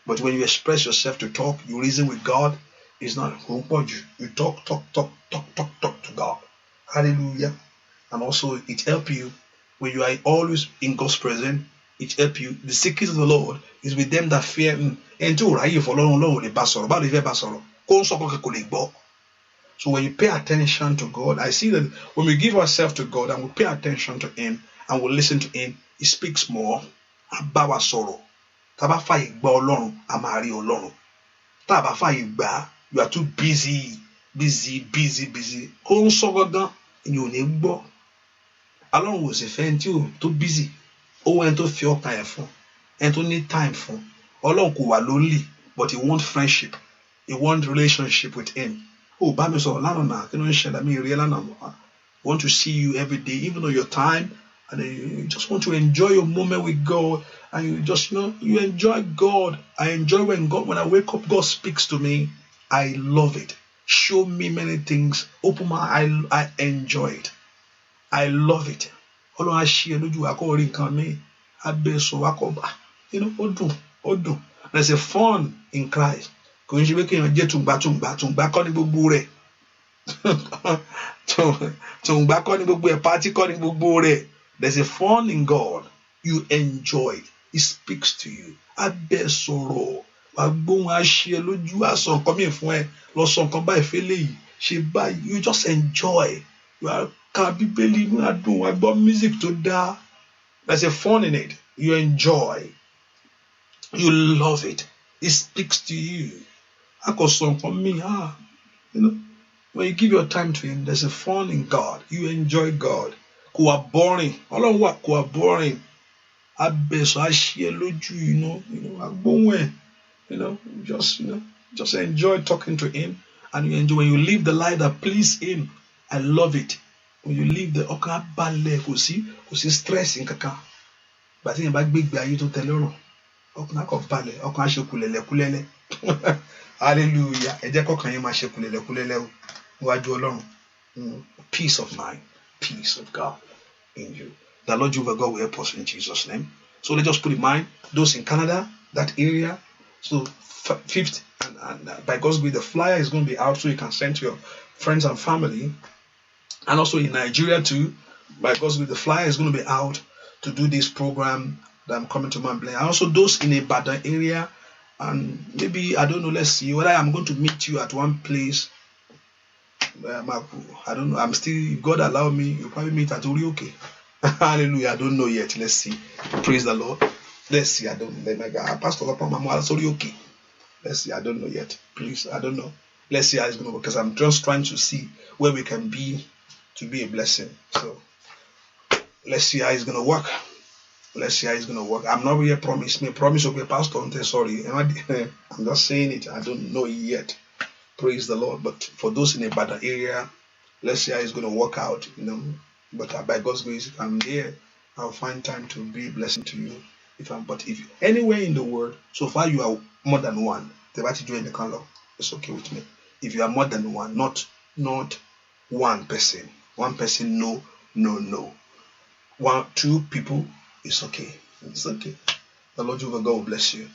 But when you express yourself to talk, you reason with God, it's not you talk to God. Hallelujah. And also it helps you when you are always in God's presence. It helps you. The secret of the Lord is with them that fear Him. And to ráyè fọlọ́run lè bá sọ̀rọ̀. Báwo lè fẹ́ bá sọ̀rọ̀? Kó ń sọ kọ́kẹ́ kò lè gbọ́. So when you pay attention to God, I see that when we give ourselves to God and we pay attention to Him and we listen to Him, He speaks more. Bá wa sọ̀rọ̀. Tá bá fàyè gbà Ọlọ́run, a máa rí Ọlọ́run. Tá bá fàyè gbà, you are too busy. Kó ń sọ gangan, èyàn ò ní gbọ́. Ọlọ́run ò sì fẹ́ ẹni tí ò tó busy. Ó wá ẹni tó fi ọkàn ẹ̀ fún, ẹni tó ní time fún. Ọlọ́run kò wà lonely, but He wants friendship. He wants relationship with Him. Oh, bá mi sọ̀rọ̀ lánàá náà, kí ló ń ṣẹlẹ̀ mí rí ẹ lánàá mọ́. I want to see you every day, even though your time, and you just want to enjoy your moment with God, and you just, you enjoy God. I enjoy when I wake up, God speaks to me. I love it. Show me many things. Open my eye, I enjoy it. I love it. Ọlọ́run á ṣí ẹ lójú wa kó rí nǹkan mi. Á bẹ sọ wá kó bá. Ó dùn. There's a fun in Christ. Kò ń ṣe pé kéèyàn jẹ́ tùǹgbà kọ́ ní gbogbo rẹ̀. Tùǹgbà kọ́ ní gbogbo ẹ̀, pátí kọ́ ní gbogbo rẹ̀. There's a fun in God. You enjoy it. He speaks to you. Á bẹ sọ̀rọ̀. Wà gbóhùn á ṣí ẹ lójú. Á sọ nǹkan mìíràn fún ẹ. Lọ sọ nǹkan báyìí fẹ́lẹ́ yìí. Ṣe báyìí. You just enjoy. You are ka Bíbélì inú àdùn. Wà gbọ́ music tó dáa. There's a fun in it. You enjoy. You love it. It speaks to you. When you give your time to Him, there's a fun in God. You enjoy God. Kò wá boring. Ọlọ́run wà kò wá boring. Abẹ́sọ̀ àṣìyẹ lójú, agbóhùn ẹ̀, just enjoy talking to Him, and you enjoy when you live the life that please Him. I love it. When you live the ọkàn balẹ̀ kò sí stress nǹkankan. Bàtí yẹn bá gbégbé ayé tó tẹ́ lọ́rùn, ọkàn akọ balẹ̀, ọkàn á ṣe kùlẹ̀lẹ̀kúlẹ̀lẹ̀. Hallelujah. Ẹ jẹ́ kọ́kàn yín máa ṣe kùlẹ̀lẹ̀kúlẹ̀lẹ̀ o níwájú Ọlọ́run. Peace of mind, peace of God in you. The Lord Jehovah God will help us in Jesus' name. So let's just put in mind those in Canada, that area. So 5th and by God's grace, the flyer is going to be out, so you can send to your friends and family. And also in Nigeria too, by God's grace, the flyer is going to be out to do this program that I'm coming to Mount Blair. And also those in a Ibadan area, and maybe, I don't know, let's see whether I'm going to meet you at one place. I don't know. I'm still, if God allow me, you'll probably meet at Orioke. Hallelujah. I don't know yet. Let's see. Praise the Lord. Let's see. I don't know. Pastor Orioke. Let's see. I don't know yet. Please, I don't know. Let's see how it's going to work, because I'm just trying to see where we can be to be a blessing. So let's see how it's going to work. Let's see how it's going to work. I'm not really promise. Me promise, okay, Pastor. Sorry. I'm just saying it. I don't know yet. Praise the Lord. But for those in the Ibadan area, let's see how it's going to work out, But by God's grace, if I'm here, I'll find time to be a blessing to you. But if you're anywhere in the world, so far you are more than one. It's okay with me. If you are more than one, not one person. One person, no. 1, 2 people, it's okay. It's okay. The Lord Jehovah God will bless you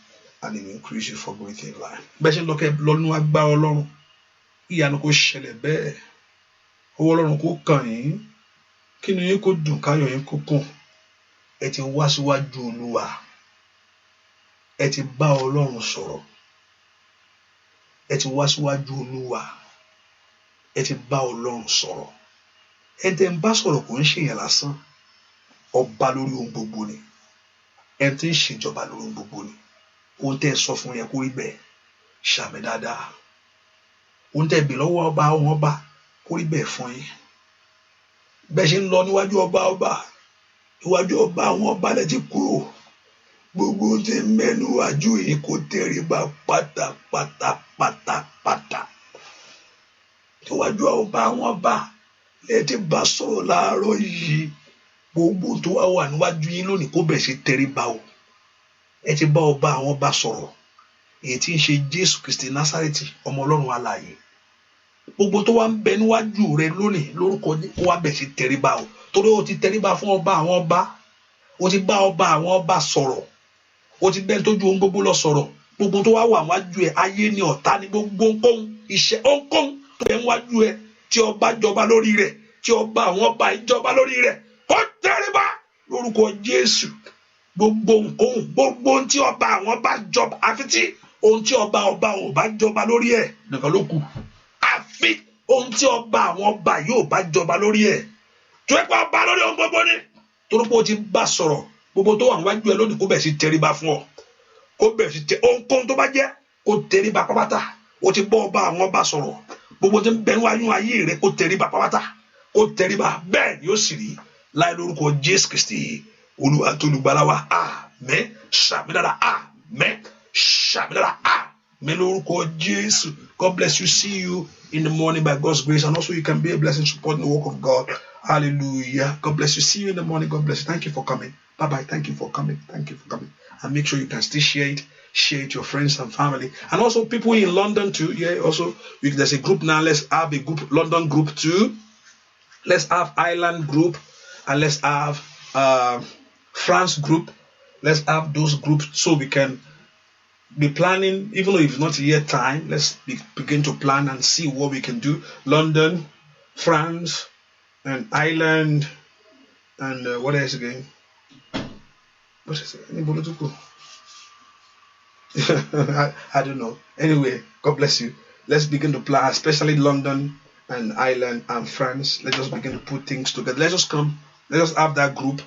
and He will increase you for great in life. Bẹ́ẹ̀ lọ́kẹ́ lọ́nu agbára Ọlọ́run, ìyanu kò ṣẹlẹ̀ bẹ́ẹ̀. Owó Ọlọ́run kò kàn yín, kí ni yín kò dùn káyọ̀ yín kò kùn. Ẹ ti wá síwájú Olúwa, ẹ ti bá Ọlọ́run sọ̀rọ̀, ẹ ti wá síwájú Olúwa, ẹ ti bá Ọlọ́run sọ̀rọ̀. Ẹ tẹ́ ń bá sọ̀rọ̀ kò ń ṣèyàn lásán, ọba lórí ohun gbogbo ni. Ẹ ti ń ṣèjọba lórí ohun gbogbo ni. Ohun tẹ́ ẹ sọ fún yẹn kó rí bẹ́ẹ̀, ṣàmì dáadáa. Ohun tẹ́ ẹ bè lọ́wọ́ ọba àwọn ọba kó rí bẹ́ẹ̀ fún yín. Bẹ́ẹ̀ ṣe ń lọ níwájú ọba níwájú ọba àwọn ọba lẹ ti kúrò. Gbogbo ohun tí ń mẹ́nu wájú yìí kò tẹríba pátápátá. Níwájú ọba àwọn ọba lẹ ti bá sọ̀rọ̀ láàárọ̀ yìí. Gbogbo tó wà níwájú yín lónìí kó bẹ̀ ṣe tẹríba o. Ẹ ti bá ọba àwọn ọba sọ̀rọ̀, èyí tí ń ṣe Jésù Kristi Násárẹ́tì, ọmọ Ọlọ́run alààyè. Gbogbo tó wà ń bẹ níwájú rẹ lónìí lórúkọ kó wá bẹ̀ ṣe tẹríba o. Torí o ti tẹríba fún ọba àwọn ọba, o ti bá ọba àwọn ọba sọ̀rọ̀, o ti bẹ́ẹ̀ tójú ohun gbogbo lọ sọ̀rọ̀. Gbogbo tó wà níwájú ẹ, ayé ni ọ̀tá ni gbogbo ohunkóhun iṣẹ́ ohunkóhun tó bẹ níwájú ẹ tí ọba jọba lórí rẹ̀, tí ọba àwọn ọba ìjọba lórí rẹ̀, ó tẹríba lórúkọ Jésù. Gbogbo ohunkóhun, gbogbo ohun tí ọba àwọn ọba jọba, àfi tí ohun tí ọba ò bá jọba lórí ẹ̀ nìkan ló kù. Àfi ohun tí ọba àwọn ọba yóò bá jọba lórí ẹ̀. Tó ẹ pa ọba lórí ohun gbogbo ni. Torí pé o ti bá sọ̀rọ̀, gbogbo tó wà níwájú ẹ lónìí kó bẹ̀ sí tẹríba fún ọ. Kó bẹ̀ sí ohunkóhun tó bá jẹ́ kó tẹríba pápátá. O ti bọ́ ọba àwọn ọba sọ̀rọ̀. Gbogbo tí ń bẹ níwájú ayé rẹ kó tẹríba pápátá. Kó tẹríba, bẹ́ẹ̀ ni ó sì rí láì lórúkọ Jésù Kristi Olúwa tó olùgbàlà wa. Àmín. Ṣàmì dáadáa. Àmín. Ṣàmì dáadáa. Àmín lórúkọ Jésù. God bless you. See you in the morning by God's grace, and also you can be a blessing supporting the work of God. Hallelujah. God bless you. See you in the morning. God bless you. Thank you for coming. Bye-bye. Thank you for coming. Thank you for coming. And make sure you can still share it to your friends and family. And also people in London too. Yeah, also there's a group now. Let's have a group, London group too. Let's have Ireland group, and let's have France group. Let's have those groups so we can be planning, even though it's not yet time. Let's begin to plan and see what we can do. London, France, and Ireland, and what else again? What is it? I don't know. Anyway, God bless you. Let's begin to plan, especially London and Ireland and France. Let's just begin to put things together. Let's just come. Let's just have that group.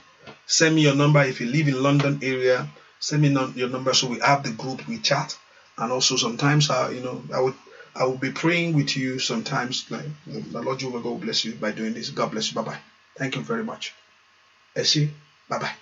Send me your number if you live in London area. Send me your number so we have the group. We chat, and also sometimes I will be praying with you sometimes. Like the Lord Jehovah God will bless you by doing this. God bless you. Bye bye. Thank you very much. I see. Bye bye.